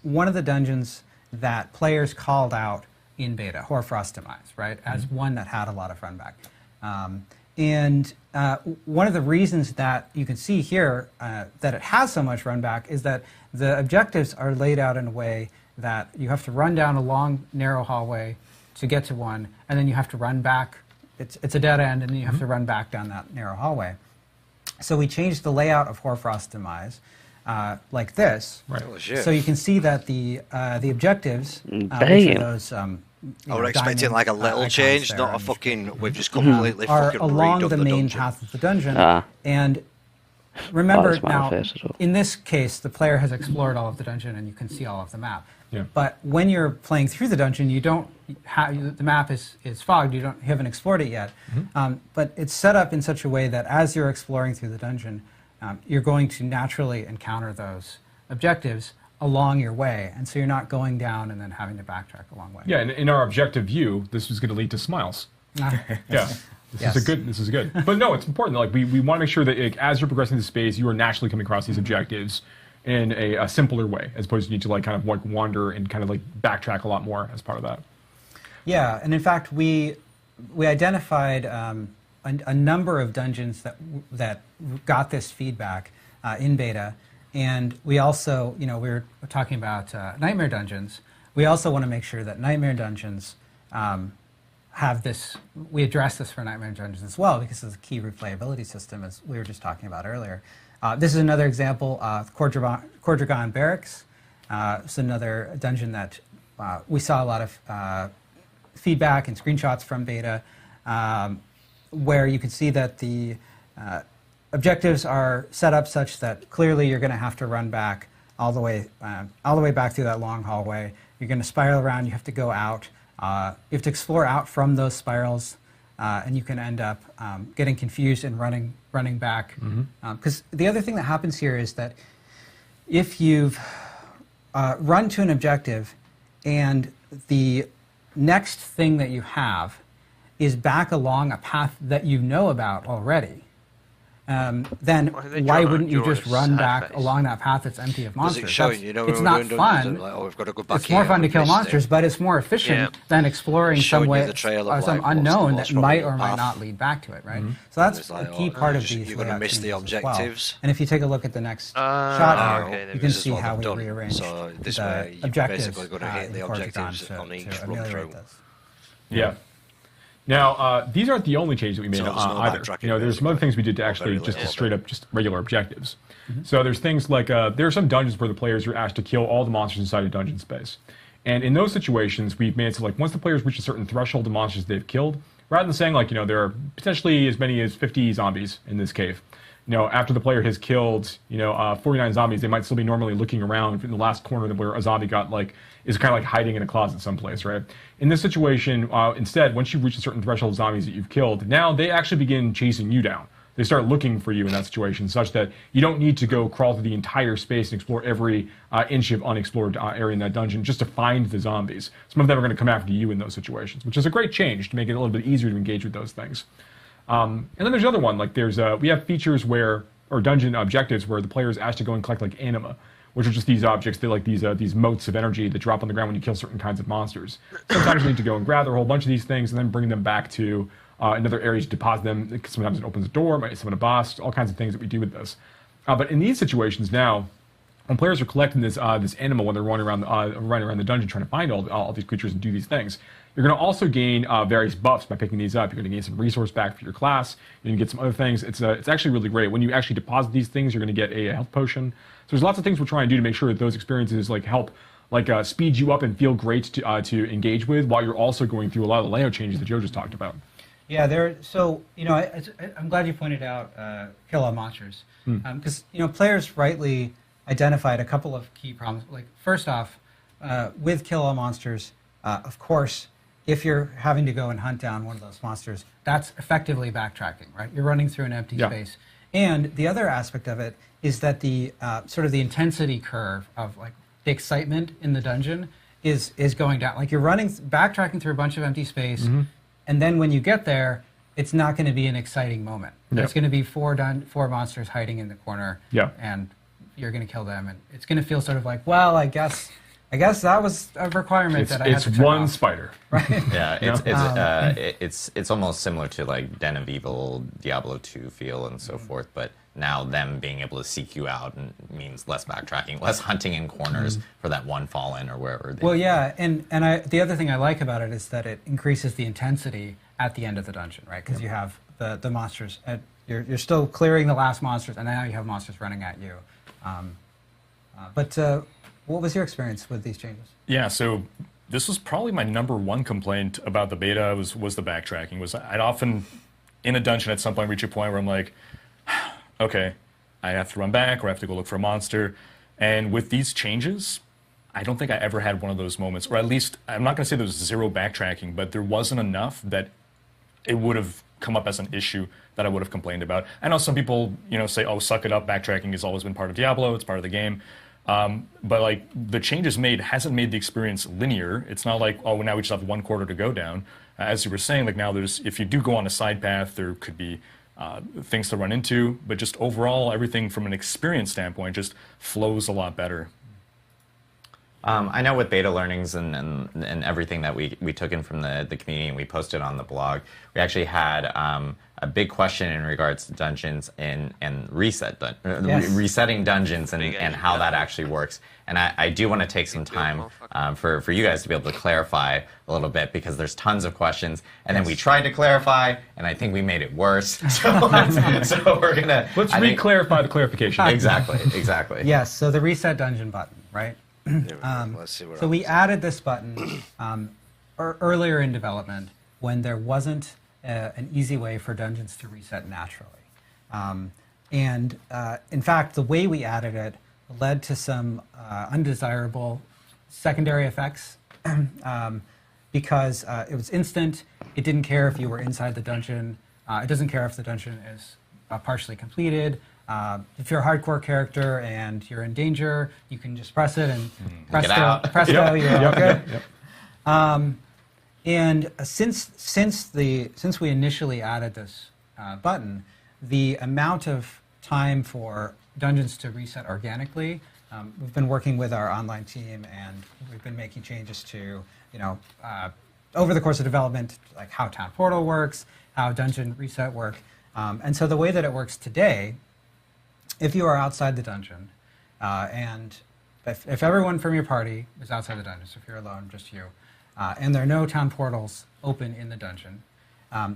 one of the dungeons that players called out in beta, Hoarfrost Demise, right, as one that had a lot of run back. And one of the reasons that you can see here that it has so much run back is that the objectives are laid out in a way that you have to run down a long, narrow hallway to get to one, and then you have to run back. It's a dead end, and then you have to run back down that narrow hallway. So we changed the layout of Hoarfrost Demise like this. Right. So you can see that the objectives, which are those I was expecting like a little change, not a fucking, we've just are completely fucking along redone the main dungeon. path of the dungeon. And remember now, in this case, the player has explored all of the dungeon and you can see all of the map. Yeah. But when you're playing through the dungeon, you don't have, the map is fogged, you haven't explored it yet. But it's set up in such a way that as you're exploring through the dungeon, you're going to naturally encounter those objectives along your way, and so you're not going down and then having to backtrack a long way. Yeah, and in our objective view, this was going to lead to smiles. Yeah, this is good. But no, it's important. Like we want to make sure that as you're progressing the space, you are naturally coming across these objectives in a simpler way, as opposed to you need to like kind of like wander and kind of like backtrack a lot more as part of that. Yeah, and in fact, we identified a number of dungeons that got this feedback in beta. And we also, we were talking about Nightmare Dungeons. We also want to make sure that Nightmare Dungeons have this, we address this for Nightmare Dungeons as well, because it's a key replayability system, as we were just talking about earlier. This is another example of Cordragon Barracks. It's another dungeon that we saw a lot of feedback and screenshots from beta, where you can see that the objectives are set up such that clearly you're going to have to run back all the way back through that long hallway. You're going to spiral around. You have to go out. You have to explore out from those spirals, and you can end up getting confused and running back. Because the other thing that happens here is that if you've run to an objective and the next thing that you have is back along a path that you know about already, then why wouldn't you just run back along that path that's empty of monsters? It's not fun. It's more fun to kill monsters, but it's more efficient than exploring some unknown that might or might not lead back to it, right? So that's a key part of these. You're going to miss the objectives. And if you take a look at the next shot here, you can see how we rearrange the objectives basically going to hit the objectives on each run through. Yeah. Now, these aren't the only changes that we made either. There's some other things we did to actually just straight up just regular objectives. So there's things like, there are some dungeons where the players are asked to kill all the monsters inside a dungeon space. And in those situations, we've made it so like once the players reach a certain threshold of monsters they've killed, rather than saying like, there are potentially as many as 50 zombies in this cave. After the player has killed, 49 zombies, they might still be normally looking around in the last corner where a zombie got is kind of like hiding in a closet someplace, right? In this situation, instead, once you reach a certain threshold of zombies that you've killed, now they actually begin chasing you down. They start looking for you in that situation, such that you don't need to go crawl through the entire space and explore every inch of unexplored area in that dungeon just to find the zombies. Some of them are going to come after you in those situations, which is a great change to make it a little bit easier to engage with those things. And then there's another one, like we have features or dungeon objectives where the player is asked to go and collect like anima, which are just these objects, they're like these motes of energy that drop on the ground when you kill certain kinds of monsters. Sometimes you need to go and gather a whole bunch of these things and then bring them back to another area to deposit them. Sometimes it opens a door, might summon a boss, all kinds of things that we do with this. But in these situations now, when players are collecting this anima when they're running around the dungeon trying to find all these creatures and do these things, you're going to also gain various buffs by picking these up. You're going to gain some resource back for your class. You're going to get some other things. It's actually really great. When you actually deposit these things, you're going to get a health potion. So there's lots of things we're trying to do to make sure that those experiences help speed you up and feel great to engage with, while you're also going through a lot of the layout changes that Joe just talked about. Yeah, so I'm glad you pointed out kill all monsters, because players rightly identified a couple of key problems. Like first off, with kill all monsters, of course, if you're having to go and hunt down one of those monsters, that's effectively backtracking, right? You're running through an empty space. And the other aspect of it is that the sort of the intensity curve of like the excitement in the dungeon is going down. Like you're backtracking through a bunch of empty space, and then when you get there, it's not going to be an exciting moment. There's going to be four monsters hiding in the corner, and you're going to kill them, and it's going to feel sort of like, well, I guess that was a requirement that I had to check one off. Spider. Right? Yeah, it's almost similar to like Den of Evil, Diablo 2 feel and so forth, but now them being able to seek you out means less backtracking, less hunting in corners for that one fallen or wherever. Well, yeah, and the other thing I like about it is that it increases the intensity at the end of the dungeon, right? Because you have the monsters, you're still clearing the last monsters, and now you have monsters running at you. But what was your experience with these changes? Yeah, so this was probably my #1 complaint about the beta was the backtracking. I'd often, in a dungeon at some point, reach a point where I'm like, okay, I have to run back or I have to go look for a monster. And with these changes, I don't think I ever had one of those moments, or at least, I'm not going to say there was zero backtracking, but there wasn't enough that it would have come up as an issue that I would have complained about. I know some people, say, oh, suck it up, backtracking has always been part of Diablo, it's part of the game. But like the changes made hasn't made the experience linear. It's not like, oh, now we just have one quarter to go down. As you were saying, like now if you do go on a side path, there could be things to run into, but just overall, everything from an experience standpoint just flows a lot better. I know with beta learnings and everything that we took in from the community and we posted on the blog, we actually had a big question in regards to dungeons and resetting dungeons and how that actually works. And I do want to take some time for you guys to be able to clarify a little bit, because there's tons of questions. And then we tried to clarify, and I think we made it worse. So we're going to... Let's re-clarify the clarification. Exactly. Yes, so the reset dungeon button, right? Let's see where so we added this button earlier in development when there wasn't an easy way for dungeons to reset naturally. In fact, the way we added it led to some undesirable secondary effects because it was instant. It didn't care if you were inside the dungeon. It doesn't care if the dungeon is partially completed. If you're a hardcore character and you're in danger, you can just press it and presto, you're all good. And since we initially added this button, the amount of time for dungeons to reset organically, we've been working with our online team and we've been making changes to, over the course of development, like how Town Portal works, how dungeon reset work. And so the way that it works today, if you are outside the dungeon, and if everyone from your party is outside the dungeon, so if you're alone, just you, and there are no town portals open in the dungeon,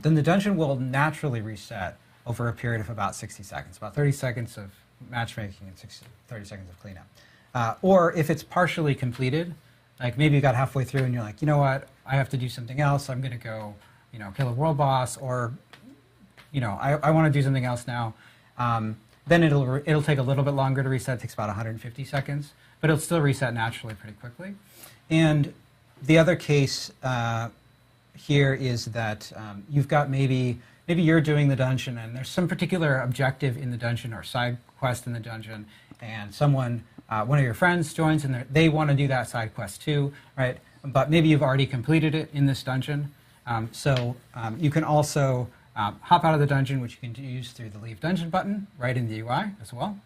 then the dungeon will naturally reset over a period of about 60 seconds, about 30 seconds of matchmaking and 30 seconds of cleanup. Or if it's partially completed, like maybe you got halfway through and you're like, you know what, I have to do something else, I'm going to go, kill a world boss, or, I want to do something else now. Then it'll take a little bit longer to reset. It takes about 150 seconds, but it'll still reset naturally pretty quickly. And the other case here is that you've got maybe you're doing the dungeon and there's some particular objective in the dungeon or side quest in the dungeon, and someone, one of your friends joins and they want to do that side quest too, right? But maybe you've already completed it in this dungeon. So you can also hop out of the dungeon, which you can use through the Leave Dungeon button right in the UI as well.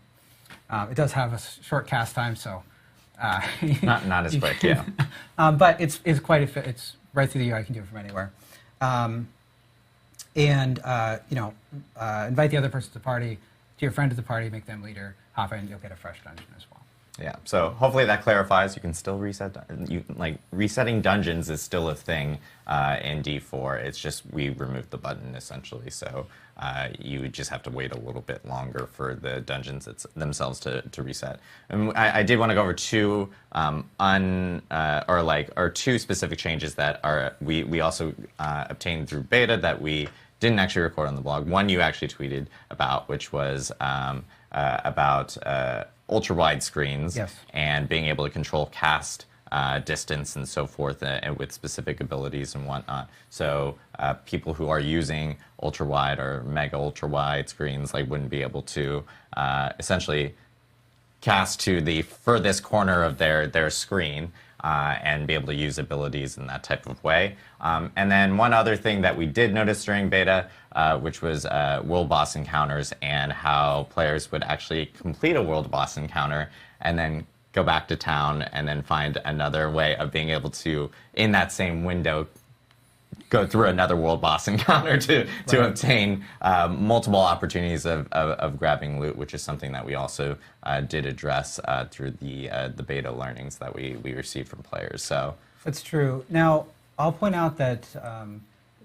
It does have a short cast time, so not as quick, yeah. But it's right through the UI. You can do it from anywhere. Invite the other person to the party, to your friend to the party, make them leader, hop in, you'll get a fresh dungeon as well. Yeah, so hopefully that clarifies. You can still reset. Resetting dungeons is still a thing in D4. It's just we removed the button essentially, so you would just have to wait a little bit longer for the dungeons themselves to reset. And I did want to go over two two specific changes that are we also obtained through beta that we didn't actually record on the blog. One you actually tweeted about, which was about ultra-wide screens, yes, and being able to control cast distance and so forth, and with specific abilities and whatnot. So people who are using ultra-wide or mega ultra-wide screens wouldn't be able to essentially cast to the furthest corner of their screen and be able to use abilities in that type of way. And then one other thing that we did notice during beta, which was world boss encounters, and how players would actually complete a world boss encounter and then go back to town and then find another way of being able to, in that same window, go through another world boss encounter to obtain multiple opportunities of grabbing loot, which is something that we also did address through the beta learnings that we received from players. So that's true. Now, I'll point out that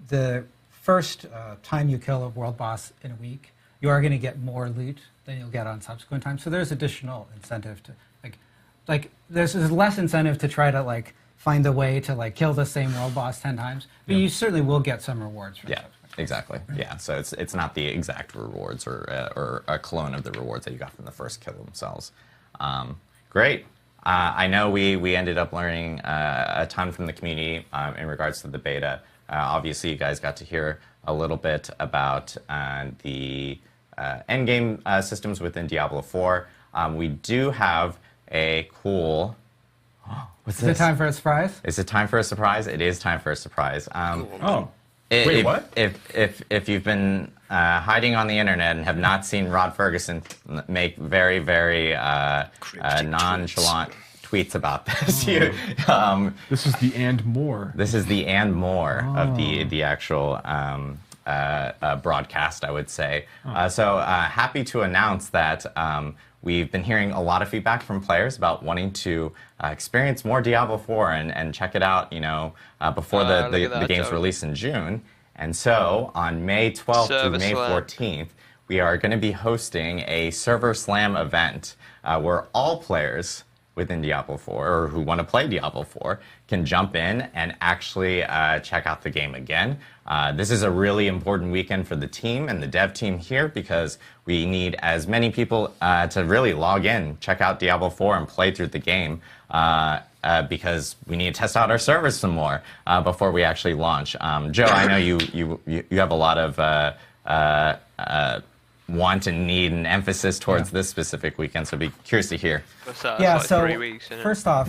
the first time you kill a world boss in a week, you are going to get more loot than you'll get on subsequent times. So there's additional incentive to there's less incentive to try to find a way to kill the same world boss 10 times, but you certainly will get some rewards from yeah, exactly. Yeah, so it's not the exact rewards or a clone of the rewards that you got from the first kill themselves. Great. I know we ended up learning a ton from the community in regards to the beta. Obviously, you guys got to hear a little bit about the endgame systems within Diablo 4. We do have a cool... Is it time for a surprise? Is it time for a surprise? It is time for a surprise. Wait, what? If you've been hiding on the internet and have not seen Rod Ferguson make very, very nonchalant tweets about this, this is the and more. This is the and more of the actual broadcast, I would say. So happy to announce that we've been hearing a lot of feedback from players about wanting to experience more Diablo 4 and check it out, before the game's release in June. And so on May 12th through May 14th, we are going to be hosting a Server Slam event where all players within Diablo 4 or who want to play Diablo 4 can jump in and actually check out the game again. This is a really important weekend for the team and the dev team here because we need as many people to really log in, check out Diablo 4 and play through the game because we need to test out our servers some more before we actually launch. Joe, I know you have a lot of want and need and emphasis towards this specific weekend, so I'd be curious to hear. Yeah, so 3 weeks, first off,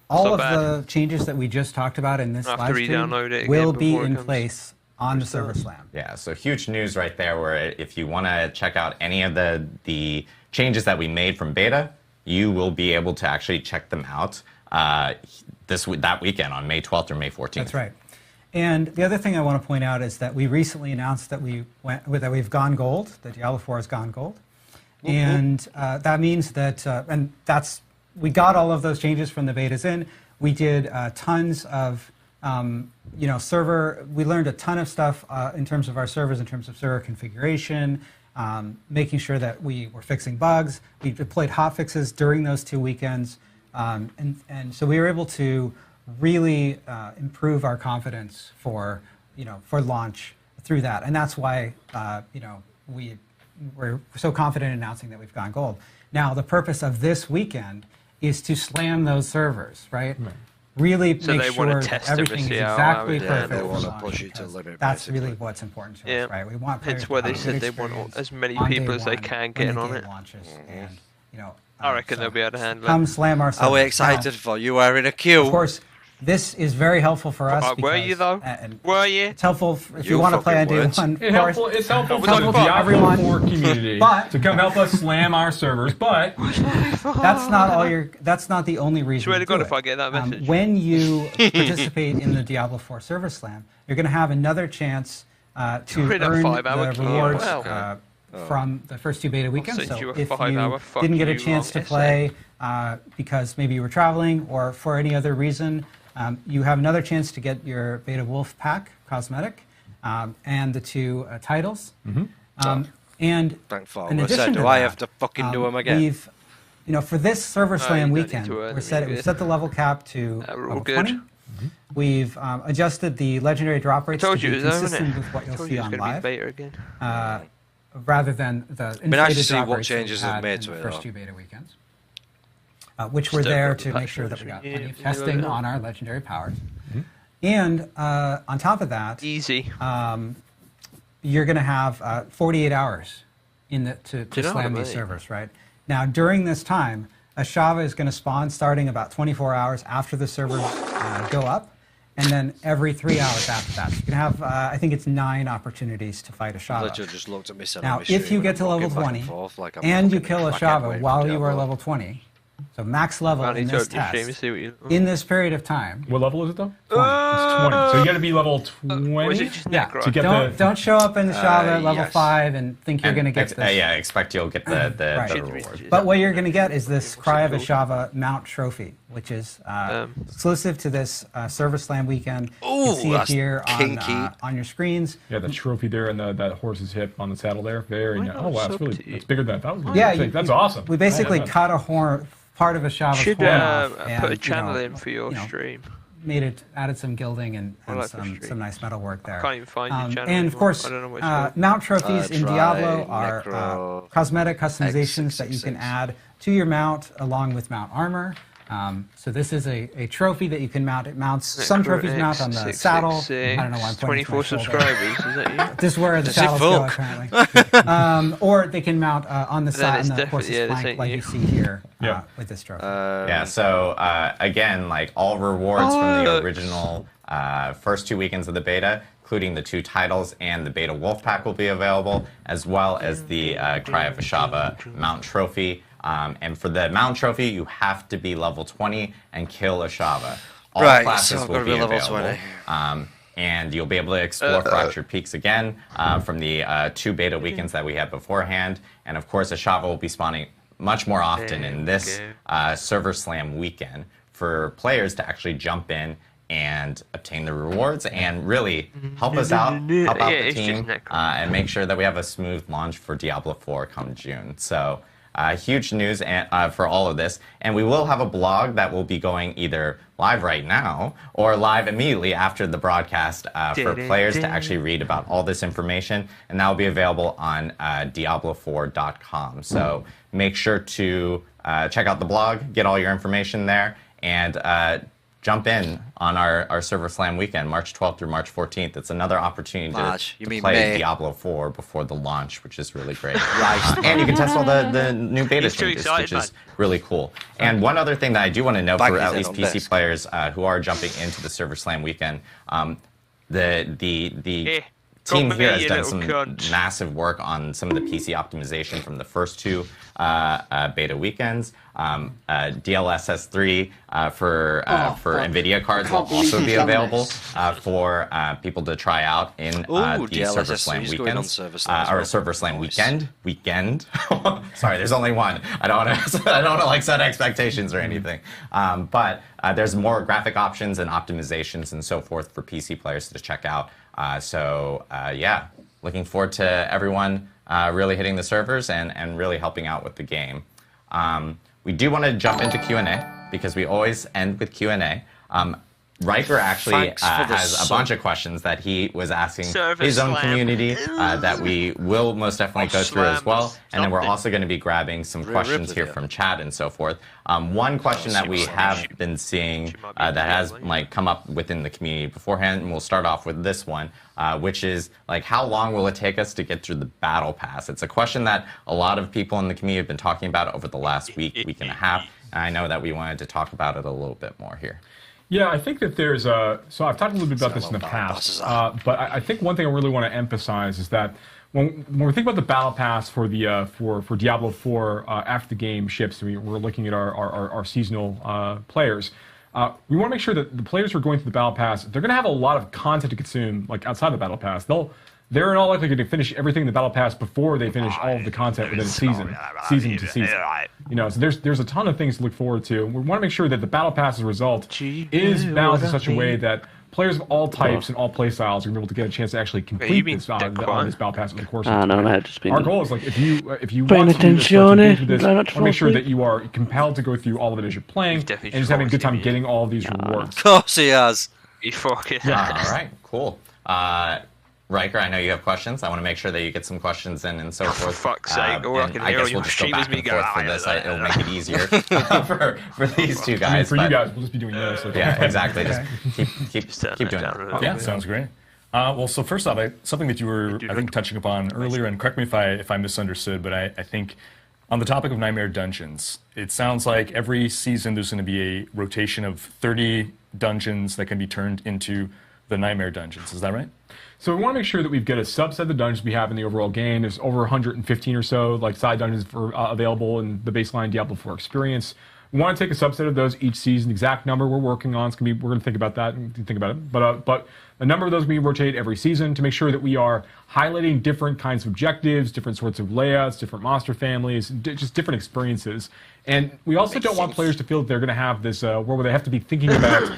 all of the changes that we just talked about in this live stream will be in place on the Server Slam. Yeah, so huge news right there where if you want to check out any of the changes that we made from beta, you will be able to actually check them out that weekend on May 12th or May 14th. That's right. And the other thing I want to point out is that we recently announced that we've gone gold, that Diablo 4 has gone gold. And that means that, we got all of those changes from the betas in. We did tons of, we learned a ton of stuff in terms of our servers, in terms of server configuration, making sure that we were fixing bugs. We deployed hotfixes during those 2 weekends. And so we were able to really improve our confidence for launch through that. And that's why, we're so confident in announcing that we've gone gold. Now, the purpose of this weekend is to slam those servers, right? Really make sure that everything is exactly perfect. They want to push you to the limit. That's really what's important to us, right? We want players It's why they said they want as many people as they can get in on it. And, I reckon they'll be able to handle it. Come slam our servers. Are we excited for you? We're in a queue. Of course. This is very helpful for us. Were you though? Were you? It's helpful if you want to play on day one. It's helpful for the Diablo 4 community to come help us slam our servers. But that's not the only reason. Swear to God, if I get that message. When you participate in the Diablo 4 Server Slam, you're going to have another chance to earn the rewards from the first 2 beta weekends. send So you a if 5-hour you fuck didn't get a you chance to long play because maybe you were traveling or for any other reason, you have another chance to get your Beta Wolf Pack cosmetic and the 2 titles. And Thank for in what I addition said, to do I that, have to fucking do them again? We've, for this Server Slam you don't need weekend, to earn we them, set the level cap to we're all level good. 20. We've adjusted the legendary drop rates to told you be it was over, consistent innit? with what I you'll told see you it was on gonna be live, beta again. rather than the It'd be nice to inflated see drop what rates that we changes they've had made in to the it, first though. 2 beta weekends, which were Still there got the to make patch sure that we got notes. plenty of Yeah, testing yeah. on our legendary powers. And on top of that, Easy. you're going to have 48 hours to you know slam what I these mean? servers, right? Now, during this time, a Shava is going to spawn starting about 24 hours after the servers go up, and then every 3 hours after that. So you can have, I think it's 9 opportunities to fight a Shava. Literally just looked at me said, Now, "Oh, if you get to level 20 and you kill a Shava while you are level 20, so max level in this test, in this period of time. What level is it though? 20. It's 20. So you got to be level 20. Was it just Yeah, to get don't show up in the Shava at level yes. 5 and think you're going to get this. Yeah, expect you'll get the Right. reward. But what you're going to get is this Cry of a Shava mount trophy, which is exclusive to this Server Slam weekend. You Ooh, can see it that's here kinky. on your screens. Yeah, the trophy there and that horse's hip on the saddle there. Very nice. Oh wow, it's bigger than I thought. Yeah, That's awesome. We basically Oh, my God. cut a horn, part of a Shava's Should horn off, put a and, channel in for your stream. added some gilding and like some nice metal work there. I can't even find your channel And of anymore. course, I don't know what it's called. mount trophies in Try Diablo are Necro cosmetic customizations that you can X666. add to your mount along with mount armor. So this is a trophy that you can mount. It mounts some trophies mount on the saddle. I don't know why I'm pointing to 24 my shoulder. subscribers, is that you? This is where the Is it saddles go, Volk? apparently. Or they can mount on the side, it's on the definitely- horse's yeah, this flank, ain't like you. you see here Yeah. with this trophy. Yeah, so again, like all rewards from the Oh. original first 2 weekends of the beta, including the 2 titles and the Beta Wolf Pack will be available, as well as the Cry of a Shava mount trophy. And for the mount trophy, you have to be level 20 and kill a Shava. All Right, classes so I've will gotta be be level available. 20. And you'll be able to explore Fractured Peaks again from the 2 beta weekends that we had beforehand. And of course, a Shava will be spawning much more often in this Server Slam weekend for players to actually jump in and obtain the rewards and really help us out, help out the team, and make sure that we have a smooth launch for Diablo 4 come June. So huge news for all of this. And we will have a blog that will be going either live right now or live immediately after the broadcast for players to actually read about all this information. And that will be available on Diablo4.com. So make sure to check out the blog, get all your information there, and jump in on our Server Slam weekend, March 12th through March 14th. It's another opportunity to play Diablo 4 before the launch, which is really great. And you can test all the new beta changes, which is really cool. And one other thing that I do want to note for at least PC players who are jumping into the Server Slam weekend, the team here has done some massive work on some of the PC optimization from the first 2 beta weekends. DLSS3 for NVIDIA cards will also be available for people to try out in the Server Slam weekends or Server Slam weekend. Sorry, there's only one. I don't want to like set expectations or anything. But there's more graphic options and optimizations and so forth for PC players to check out. Yeah, looking forward to everyone really hitting the servers and really helping out with the game. We do want to jump into Q&A because we always end with Q&A. Riker actually has a bunch of questions that he was asking his own community that we will most definitely go through as well. And then we're also going to be grabbing some questions here from chat and so forth. One question that we have been seeing that has come up within the community beforehand, and we'll start off with this one, which is how long will it take us to get through the Battle Pass? It's a question that a lot of people in the community have been talking about over the last week and a half. And I know that we wanted to talk about it a little bit more here. Yeah, I think that there's a... So I've talked a little bit about this in the past, but I think one thing I really want to emphasize is that when we think about the Battle Pass for the for Diablo 4 after the game ships, we're looking at our seasonal players. We want to make sure that the players who are going through the Battle Pass, they're going to have a lot of content to consume outside the Battle Pass. they're in all likelihood to finish everything in the Battle Pass before they finish all of the content within a season to season. So there's a ton of things to look forward to. We want to make sure that the Battle Pass's result is balanced in such a way that players of all types and all play styles are going to be able to get a chance to actually complete this Battle Pass over the course of time. Our goal is, like, if you want to do this, want to make sure that you are compelled to go through all of it as you're playing and just having a good time getting all of these rewards. Of course he has. You fucking All right, cool. Riker, I know you have questions. I want to make sure that you get some questions in and so forth. For fuck's sake, all I can I hear guess on we'll your just go stream back is me and forth for going, this. It'll make it easier for these two guys. I mean, for you guys, we'll just be doing this. Yeah, exactly. Just keep doing it. Yeah, sounds great. Well, so first off, something that you were, I think, touching upon earlier, and correct me if I misunderstood, but I think on the topic of Nightmare Dungeons, it sounds like every season there's going to be a rotation of 30 dungeons that can be turned into the Nightmare Dungeons. Is that right? So we want to make sure that we've got a subset of the dungeons we have in the overall game. There's over 115 or so like side dungeons available in the baseline Diablo 4 experience. We want to take a subset of those each season. The exact number we're working on, we're going to think about that and think about it. But a number of those we rotate every season to make sure that we are highlighting different kinds of objectives, different sorts of layouts, different monster families, just different experiences. And we also don't want players to feel that they're going to have this where they have to be thinking about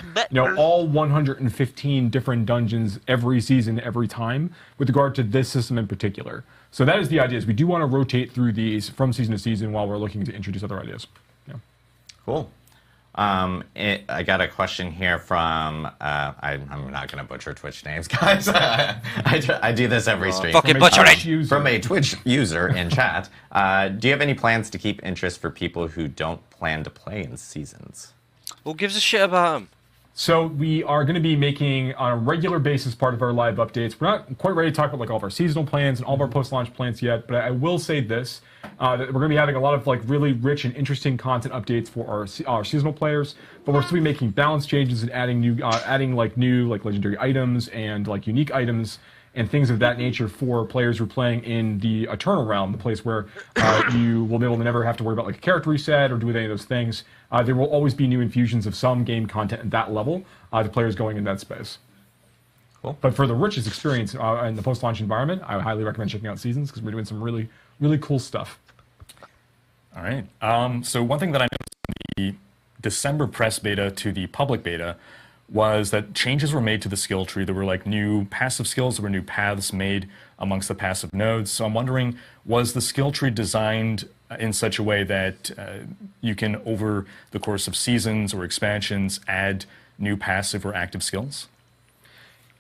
all 115 different dungeons every season, every time, with regard to this system in particular. So that is the idea. Is we do want to rotate through these from season to season while we're looking to introduce other ideas. Yeah. Cool. I got a question here from, I'm not going to butcher Twitch names, guys. I do this every stream. Fucking butcher it! From a Twitch user in chat. Do you have any plans to keep interest for people who don't plan to play in seasons? Who gives a shit about them? So we are going to be making, on a regular basis, part of our live updates. We're not quite ready to talk about like all of our seasonal plans and all of our post-launch plans yet, but I will say this, that we're going to be having a lot of like really rich and interesting content updates for our seasonal players, but we're still be making balance changes and adding new legendary items and like unique items and things of that nature for players who are playing in the Eternal Realm, the place where you will be able to never have to worry about like a character reset or do any of those things. There will always be new infusions of some game content at that level to players going in that space. Cool. But for the richest experience in the post-launch environment, I would highly recommend checking out Seasons because we're doing some really, really cool stuff. All right. So one thing that I noticed in the December press beta to the public beta was that changes were made to the skill tree. There were like new passive skills, there were new paths made amongst the passive nodes. So I'm wondering, was the skill tree designed in such a way that you can, over the course of seasons or expansions, add new passive or active skills?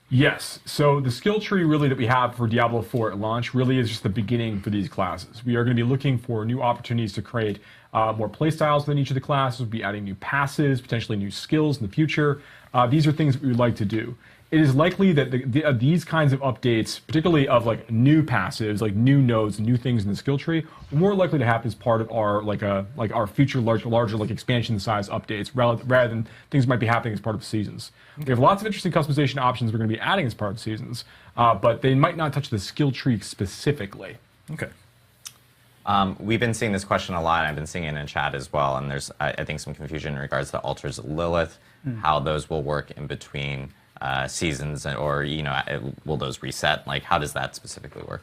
Yes. So the skill tree really that we have for Diablo 4 at launch really is just the beginning for these classes. We are going to be looking for new opportunities to create more playstyles within each of the classes. We'll be adding new passes, potentially new skills in the future. These are things that we would like to do. It is likely that these kinds of updates, particularly of like new passives, like new nodes, new things in the skill tree, are more likely to happen as part of our our future larger like expansion size updates, rather than things might be happening as part of seasons. We have lots of interesting customization options we're going to be adding as part of seasons, but they might not touch the skill tree specifically. Okay. We've been seeing this question a lot. I've been seeing it in chat as well, and there's I think some confusion in regards to Altars of Lilith, how those will work in between seasons, or will those reset? Like, how does that specifically work?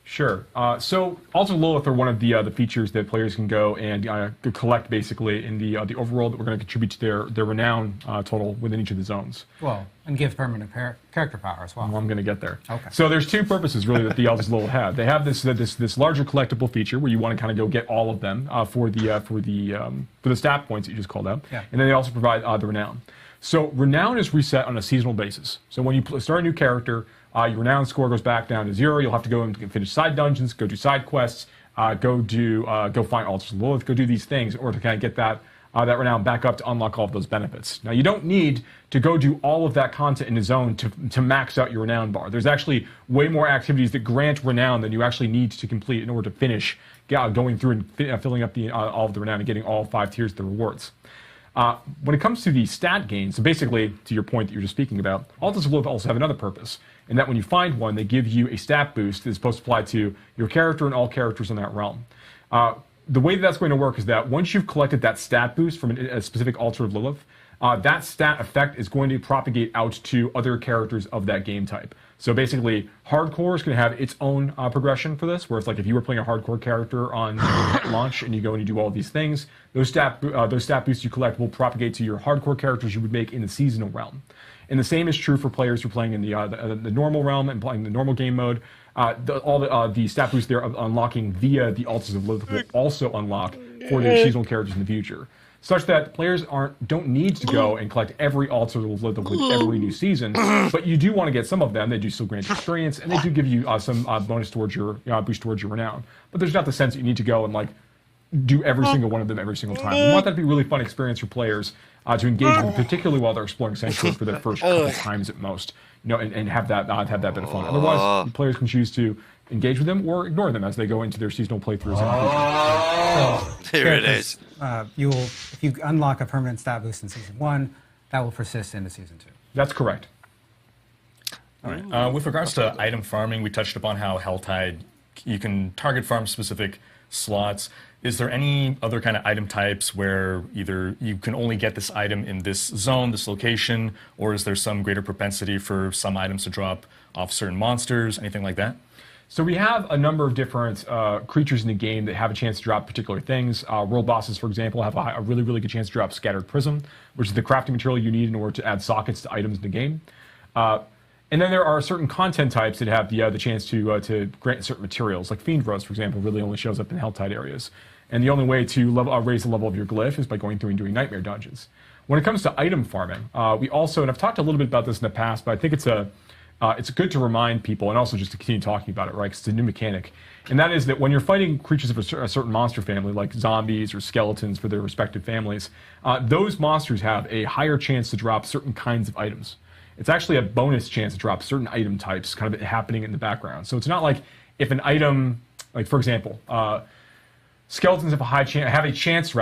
Sure. So Altars of Lilith are one of the features that players can go and collect basically in the overworld that we're going to contribute to their renown total within each of the zones. Well, and give permanent character power as well. I'm going to get there. Okay. So there's two purposes really that the Altars of Lilith have. They have this larger collectible feature where you want to kind of go get all of them for the stat points that you just called out. Yeah. And then they also provide the renown. So renown is reset on a seasonal basis. So when you start a new character, your renown score goes back down to 0. You'll have to go and finish side dungeons, go do side quests, go find Altars of Lilith, go do these things in order to kind of get that renown back up to unlock all of those benefits. Now, you don't need to go do all of that content in the zone to max out your renown bar. There's actually way more activities that grant renown than you actually need to complete in order to finish going through and filling up all of the renown and getting all 5 tiers of the rewards. When it comes to the stat gains, so basically, to your point that you were just speaking about, Altars of Lilith also have another purpose, in that when you find one, they give you a stat boost that's supposed to apply to your character and all characters in that realm. The way that's going to work is that once you've collected that stat boost from a specific Altar of Lilith, that stat effect is going to propagate out to other characters of that game type. So basically, hardcore is going to have its own progression for this, where it's like if you were playing a hardcore character on launch and you go and you do all these things, those stat boosts you collect will propagate to your hardcore characters you would make in the seasonal realm. And the same is true for players who are playing in the normal realm and playing the normal game mode. All the stat boosts they're unlocking via the Altars of Lilith will also unlock for their seasonal characters in the future, such that players don't need to go and collect every Altar of Lilith with every new season, but you do want to get some of them. They do still grant experience, and they do give you some bonus towards your boost towards your renown. But there's not the sense that you need to go and like do every single one of them every single time. We want that to be a really fun experience for players to engage with, particularly while they're exploring Sanctuary for their first couple times at most. And have that bit of fun. Otherwise, players can choose to engage with them or ignore them as they go into their seasonal playthroughs. Here it is. If you unlock a permanent stat boost in Season 1, that will persist into Season 2. That's correct. All right. With regards to item farming, we touched upon how Helltide, you can target farm specific slots. Is there any other kind of item types where either you can only get this item in this zone, this location, or is there some greater propensity for some items to drop off certain monsters, anything like that? So we have a number of different creatures in the game that have a chance to drop particular things. World bosses, for example, have a really, really good chance to drop Scattered Prism, which is the crafting material you need in order to add sockets to items in the game. And then there are certain content types that have the chance to grant certain materials, like Fiend Rose, for example, really only shows up in Helltide areas. And the only way to raise the level of your glyph is by going through and doing Nightmare Dungeons. When it comes to item farming, we also, and I've talked a little bit about this in the past, but I think it's good to remind people and also just to continue talking about it, right? Because it's a new mechanic. And that is that when you're fighting creatures of a certain monster family, like zombies or skeletons for their respective families, those monsters have a higher chance to drop certain kinds of items. It's actually a bonus chance to drop certain item types kind of happening in the background. So it's not like if an item, like for example, skeletons have a chance,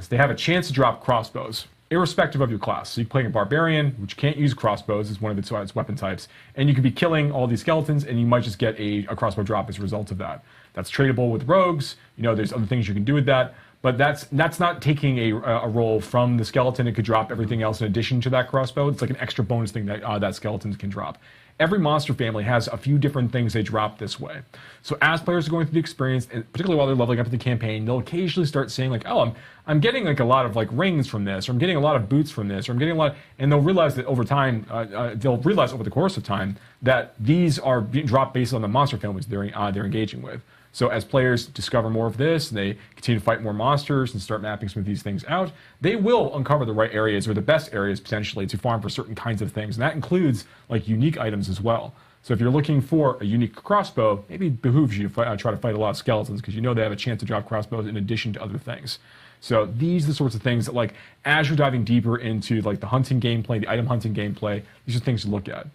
they have a chance to drop crossbows, irrespective of your class. So you're playing a barbarian, which can't use crossbows as one of its weapon types, and you could be killing all these skeletons, and you might just get a crossbow drop as a result of that. That's tradable with rogues. There's other things you can do with that, but that's not taking a roll from the skeleton. It could drop everything else in addition to that crossbow. It's like an extra bonus thing that skeletons can drop. Every monster family has a few different things they drop this way. So as players are going through the experience, and particularly while they're leveling up in the campaign, they'll occasionally start saying like, oh, I'm getting like a lot of like rings from this, or I'm getting a lot of boots from this, or I'm getting a lot, and they'll realize that over time, over the course of time, that these are being dropped based on the monster families they're engaging with. So as players discover more of this, and they continue to fight more monsters and start mapping some of these things out, they will uncover the right areas or the best areas potentially to farm for certain kinds of things. And that includes like unique items as well. So if you're looking for a unique crossbow, maybe it behooves you to try to fight a lot of skeletons because they have a chance to drop crossbows in addition to other things. So these are the sorts of things that like as you're diving deeper into like the hunting gameplay, the item hunting gameplay, these are things to look at.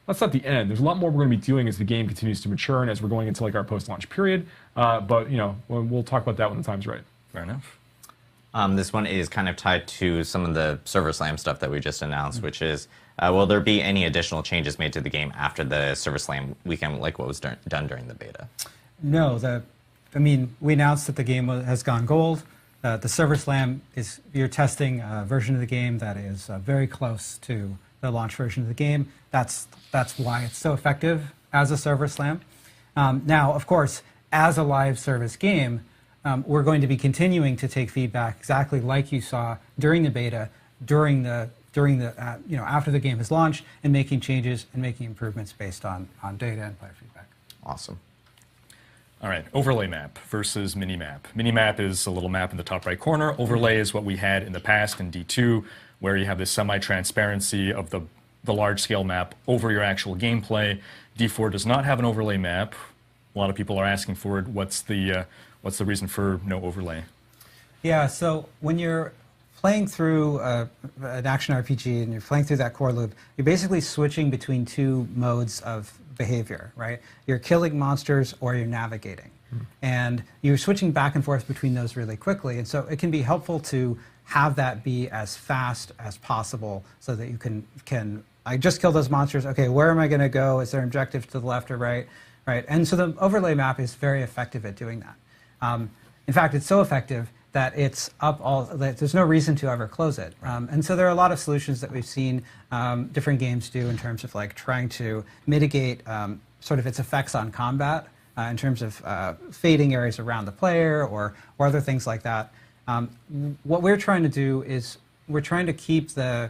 That's not the end. There's a lot more we're going to be doing as the game continues to mature and as we're going into like our post-launch period. But we'll talk about that when the time's right. Fair enough. This one is kind of tied to some of the Server Slam stuff that we just announced, which is, will there be any additional changes made to the game after the Server Slam weekend, like what was done during the beta? No, we announced that the game has gone gold. The Server Slam you're testing a version of the game that is very close to the launch version of the game. That's why it's so effective as a Server Slam. Now, of course, as a live service game, we're going to be continuing to take feedback exactly like you saw during the beta, after the game has launched, and making changes and making improvements based on data and player feedback. Awesome. All right, overlay map versus minimap. Minimap is a little map in the top right corner. Overlay is what we had in the past in D2, where you have this semi-transparency of the large-scale map over your actual gameplay. D4 does not have an overlay map. A lot of people are asking for it. What's the reason for no overlay? Yeah, so when you're playing through an action RPG and you're playing through that core loop, you're basically switching between two modes of behavior, right? You're killing monsters or you're navigating. And you're switching back and forth between those really quickly. And so it can be helpful to have that be as fast as possible so that you can I just killed those monsters. Okay, where am I going to go? Is there an objective to the left or right? Right. And so the overlay map is very effective at doing that. In fact, it's so effective that it's up all, that there's no reason to ever close it. And so there are a lot of solutions that we've seen different games do in terms of like trying to mitigate sort of its effects on combat in terms of fading areas around the player or other things like that. What we're trying to do is we're trying to keep the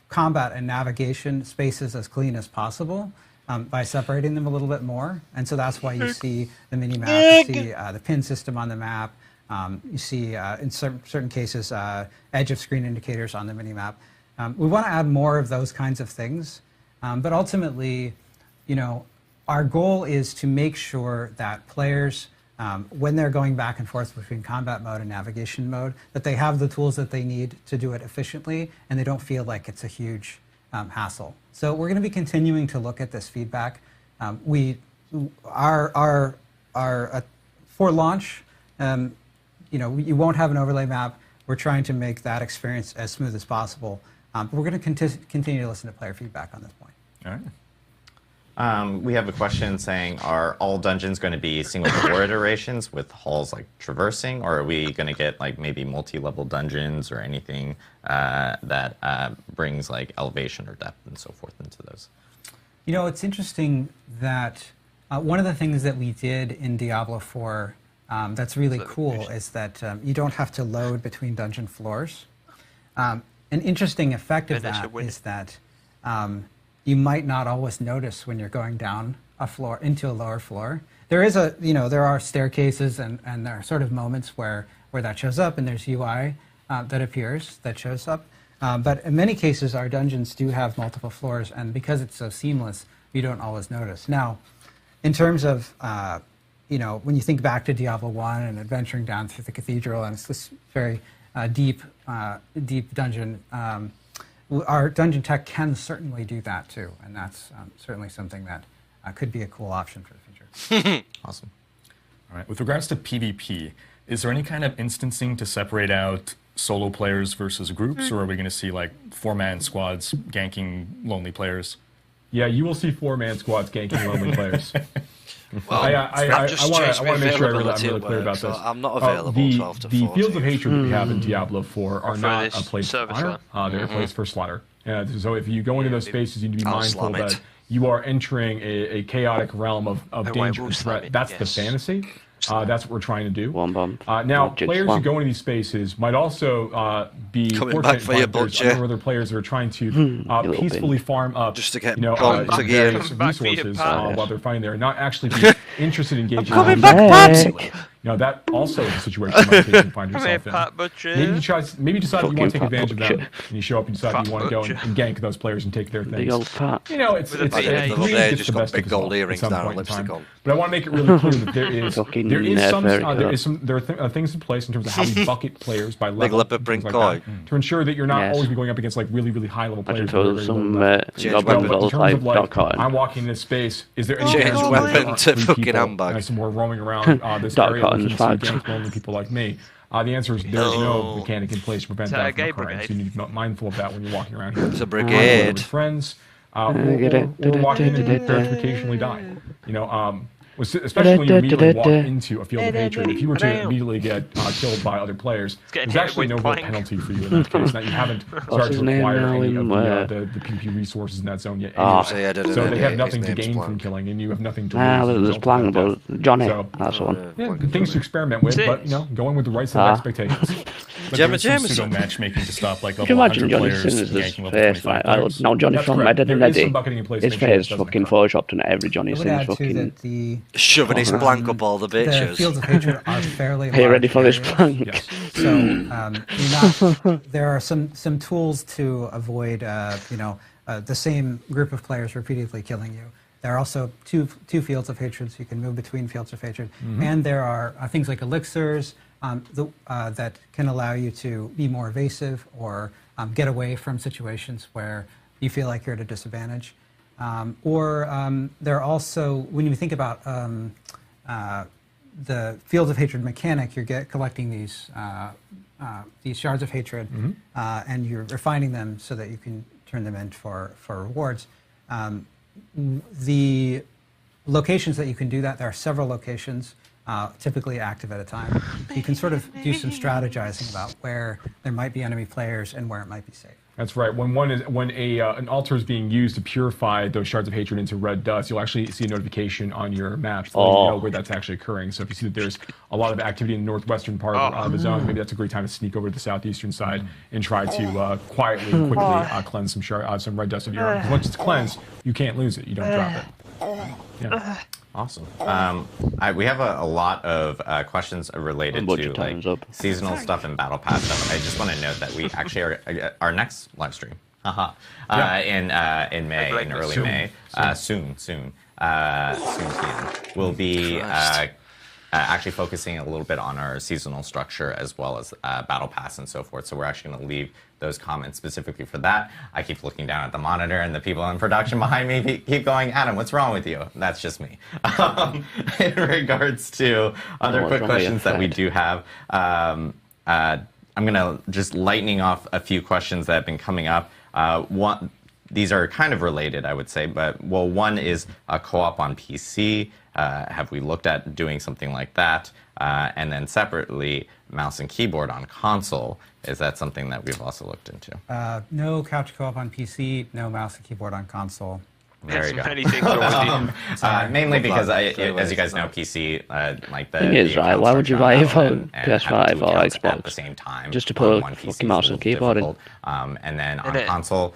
combat and navigation spaces as clean as possible by separating them a little bit more. And so that's why you see the mini-map, you see the pin system on the map, you see, in certain cases, edge of screen indicators on the mini-map. We want to add more of those kinds of things, but ultimately, you know, our goal is to make sure that players, when they're going back and forth between combat mode and navigation mode, that they have the tools that they need to do it efficiently, and they don't feel like it's a huge hassle. So we're going to be continuing to look at this feedback. For launch, you know, you won't have an overlay map. We're trying to make that experience as smooth as possible. But we're going to continue to listen to player feedback on this point. All right. We have a question saying, are all dungeons going to be single floor iterations with halls like traversing, or are we going to get like maybe multi-level dungeons or anything that brings like elevation or depth and so forth into those? You know, it's interesting that one of the things that we did in Diablo 4 that's really cool is that you don't have to load between dungeon floors. An interesting effect of that is that you might not always notice when you're going down a floor into a lower floor. There is a, you know, there are staircases and there are sort of moments where that shows up, and there's UI that appears that shows up. But in many cases, our dungeons do have multiple floors, and because it's so seamless, you don't always notice. Now, in terms of you know, when you think back to Diablo 1 and adventuring down through the cathedral, and it's this very deep dungeon, our dungeon tech can certainly do that too, and that's certainly something that could be a cool option for the future. Awesome. All right. With regards to PvP, is there any kind of instancing to separate out solo players versus groups, or are we going to see like 4-man squads ganking lonely players? Yeah, you will see 4-man squads ganking lonely players. Well, I want to make sure I'm really clear about this. I'm not available 12 to 14. The fields of hatred that we have in Diablo 4 are not a place for honor. They're a place for slaughter. So if you go into those spaces, you need to be mindful that you are entering a chaotic realm of danger and threat. That's the fantasy. That's what we're trying to do. Now, players who go into these spaces might also be fortunate to find there's other players that are trying to peacefully farm up just to get various resources while they're fighting there, and not actually be interested in engaging. I'm coming back, You know, that also is a situation you might take and find yourself in. Maybe decide you want to take advantage of that, and you show up and decide you want to go and gank those players and take their things. You know, it's greed gets the best of us at some point in time. But I want to make it really clear that there are things in place in terms of how we bucket players by level, things like that, to ensure that you're not always going up against like really high level players. But in terms of like, I'm walking in this space. Is there any change weapon to fucking handbag? Some more roaming around this area looking to gank lonely people like me. The answer is there's no mechanic in place to prevent that from occurring. So you need to be mindful of that when you're walking around here. It's a brigade. With friends, or walking in and occasionally die. You know, especially when you immediately walk into a field of hatred. If you were to immediately get killed by other players, there's actually no real penalty for you in that case. That you haven't started to acquire any of the PvP resources in that zone yet. So they have nothing to gain from killing, and you have nothing to lose. There's Plank, but Johnny, that's one. Yeah, things to experiment with, but you know, going with the right set of expectations. Pseudo matchmaking to stop like Can you imagine Johnny Simmons' face? Like, now Johnny from Red Dead Redemption, his face fucking photoshopped and every Johnny Simmons fucking shoving his plank up all the bitches. The fields of hatred are fairly large. Are you ready for this plank? Yes. So there are some tools to avoid the same group of players repeatedly killing you. There are also two fields of hatred, so you can move between fields of hatred. And there are things like elixirs that can allow you to be more evasive or get away from situations where you feel like you're at a disadvantage. There are also, when you think about the fields of hatred mechanic, you're collecting these shards of hatred, and you're refining them so that you can turn them in for rewards. The locations that you can do that, there are several locations. typically active at a time. You can sort of do some strategizing about where there might be enemy players and where it might be safe. That's right. When an altar is being used to purify those shards of hatred into red dust, you'll actually see a notification on your map to let you know where that's actually occurring. So if you see that there's a lot of activity in the northwestern part of the zone, maybe that's a great time to sneak over to the southeastern side and try to quietly and quickly cleanse some red dust of your arm. Because once it's cleansed, you can't lose it. You don't drop it. Yeah. Awesome. We have a lot of questions related to like seasonal stuff and battle pass stuff. I just want to note that we actually are our next live stream, in May, in early May, soon, will be actually focusing a little bit on our seasonal structure as well as battle pass and so forth. So we're actually going to leave those comments specifically for that. I keep looking down at the monitor and the people in production behind me keep going, Adam, what's wrong with you? That's just me. In regards to other quick questions that we do have, I'm going to just lightning off a few questions that have been coming up. These are kind of related, I would say, but one is a co-op on PC. Have we looked at doing something like that? And then separately, mouse and keyboard on console. Is that something that we've also looked into? No couch co-op on PC, no mouse and keyboard on console. There you go. Mainly because, as you guys know, PC, like the thing is, right, why would you buy a phone, PS5 or Xbox at the same time? Just to put a fucking mouse and keyboard in? And then on console,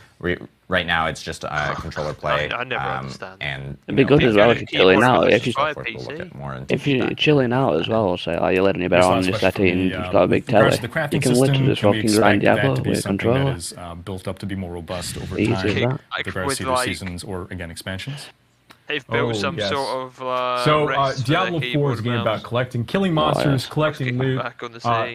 right now it's just controller play. I never understand. And it'd be good as well if you're chilling out. If you're into chilling out as well, say, you're letting your better on your setting, you've got a big telly, you can literally just fucking grind Diablo with a controller. That is built up to be more robust over Easy time. as that. With regards to either seasons or, again, expansions. They've built some sort of Diablo 4 is a game about collecting, killing monsters, collecting loot,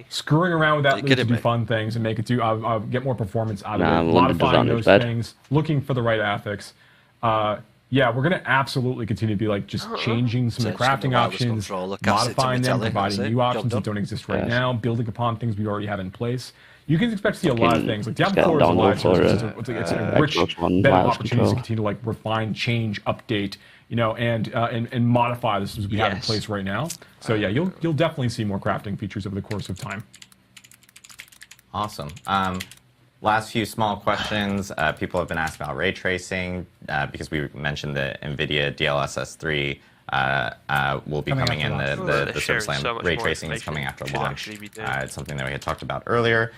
screwing around with that loot to do fun things and make it get more performance out of it, modifying those things, looking for the right affix. Yeah, we're going to absolutely continue to be like just changing some of the crafting options, modifying them, providing new options that don't exist right now, building upon things we already have in place. You can expect to see a lot of things. Like Diablo 4 is a live service. It's a rich bed of opportunities to continue to like refine, change, update, and modify the systems we have in place right now. So yeah, you'll definitely see more crafting features over the course of time. Awesome. Last few small questions. People have been asked about ray tracing because we mentioned the NVIDIA DLSS 3 will be coming in. The SummerSlam ray tracing is coming after launch. It's something that we had talked about earlier.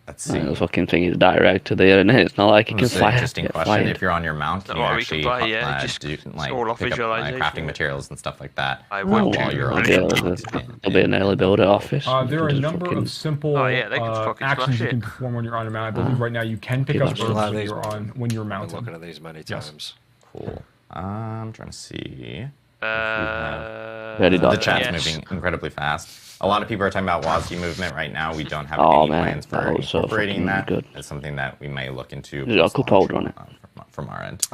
Let's see. The fucking thing is direct to the internet. It's not like you can fly. Interesting question. If you're on your mount, can you actually do like pick up crafting materials and stuff like that while you're on your mount? There'll be an early builder office. There are a number of simple actions you can perform when you're on your mount. I believe right now you can pick up herbs when you're mounted. I'm looking at these many times. Cool. I'm trying to see. The chat's moving incredibly fast. A lot of people are talking about WASD movement right now. We don't have any plans for incorporating that. It's something that we may look into from our end.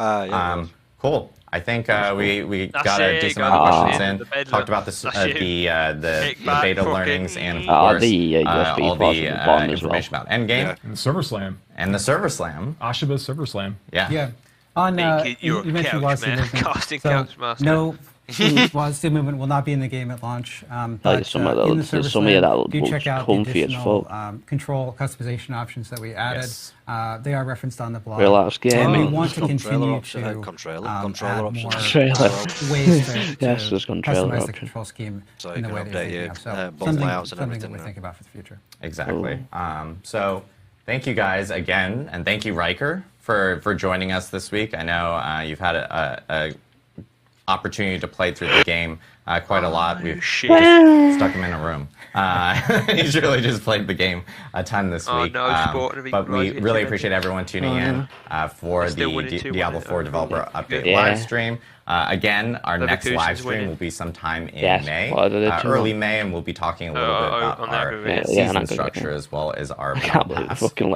Cool. I think we got a decent amount of questions in. Talked about the beta learnings and of course all the information about Endgame and the Server Slam Ashiba's Server Slam. Yeah. On you mentioned WASD movement. No. WASD movement will not be in the game at launch. But some of those, do check out the additional control customization options that we added. Yes. They are referenced on the blog. And we want to continue to add more ways to customize the control scheme in the way that you're thinking of. So something that we think about for the future. Exactly. So thank you guys again, and thank you Riker for joining us this week. I know you've had a opportunity to play through the game quite a lot. We've just stuck him in a room. He's really just played the game a ton this week. But we really appreciate everyone tuning in for the Diablo 4 developer update live stream. Again, our next live stream will be sometime in May, early May, and we'll be talking a little bit about our season structure as well as our battle pass. And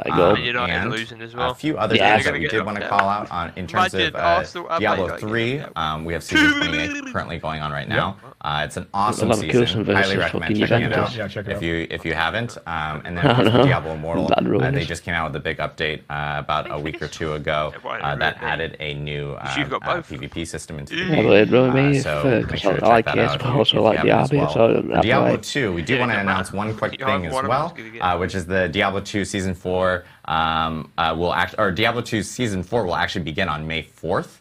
a few other things that we did want to call out in terms of Diablo 3. We have Season 28 currently going on right now. It's an awesome season. Highly recommend checking it out. Yeah, check it out. If you haven't. And then of course the Diablo Immortal. They just came out with a big update about a week or two ago that added a new PvP system into the game. So make sure to check that out. I also like Diablo. So Diablo 2, we do want to announce one quick thing as well, which is the Diablo 2 Season 4 Diablo 2 Season 4 will actually begin on May 4th.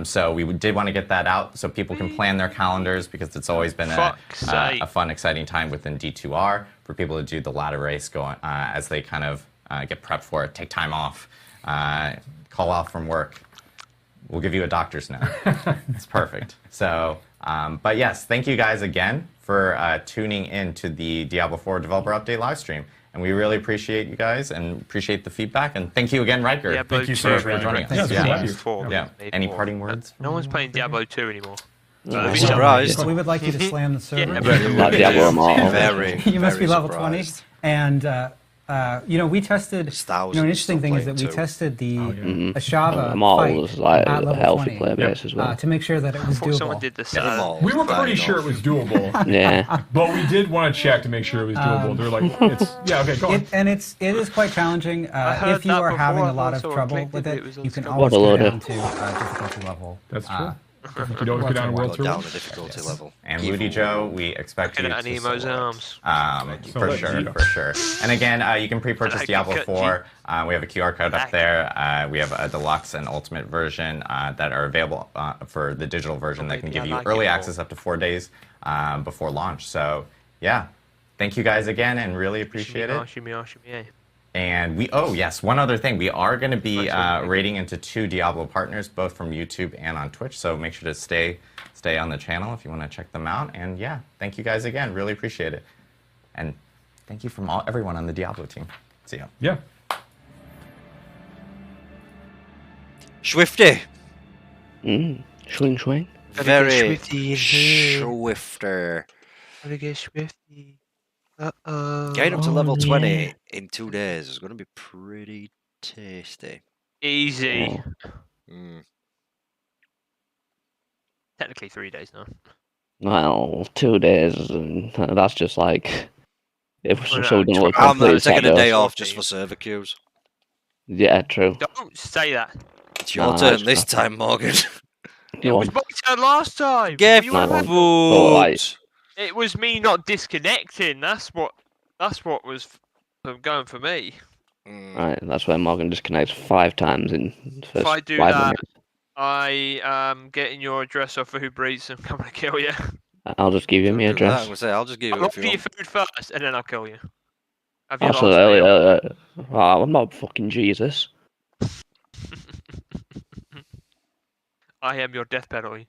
So we did want to get that out so people can plan their calendars, because it's always been a fun, exciting time within D2R for people to do the ladder race as they kind of get prepped for it, take time off, call off from work. We'll give you a doctor's note. It's perfect. So, but yes, thank you guys again for tuning in to the Diablo 4 developer update live stream. And we really appreciate you guys and appreciate the feedback. And thank you again, Riker. Yeah, thank you so much for joining us. Yeah. Any parting words? No one's playing Diablo 2 anymore. I'm surprised. So we would like you to slam the server. You You must be level 20. And we tested. An interesting thing is that we tested the Ashava fight at level 20 to make sure that it was doable. Someone did the we were pretty sure it was doable. Yeah. But we did want to check to make sure it was doable. They're like, okay, go on. And it is quite challenging. If you are having a lot of trouble with it, you can always go down to difficulty level. That's true. You can always go down to world tour. Down a difficulty level. And Woody Joe, we expect you to Nemo's arms. For sure. And again, you can pre-purchase Diablo 4. We have a QR code up there. We have a deluxe and ultimate version that are available for the digital version that can give you early access up to 4 days before launch. So, yeah. Thank you guys again, and really appreciate it. And one other thing. We are going to be raiding into 2 Diablo partners, both from YouTube and on Twitch. So make sure to stay on the channel if you want to check them out. And yeah, thank you guys again. Really appreciate it. And thank you from everyone on the Diablo team. See ya. Yeah. Swifty. Swing. Very swifter. Very swifty. Getting up to level 20 in 2 days is going to be pretty tasty. Easy. Technically 3 days now. Well, 2 days, that's just like... If so don't look I'm not taking a day off just for server queues. Yeah, true. Don't say that. It's your turn this time, Morgan. It was my turn last time. Get food. It was me not disconnecting. That's what was going for me. Right, that's why Morgan disconnects 5 times in the first If I do 5 that, minutes. I am getting your address off of Uber Eats and coming to kill you. I'll just give you my address. I'll just give you I'll offer you food first, and then I'll kill you. I'm not fucking Jesus. I am your death penalty.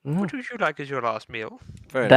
What would you like as your last meal? Very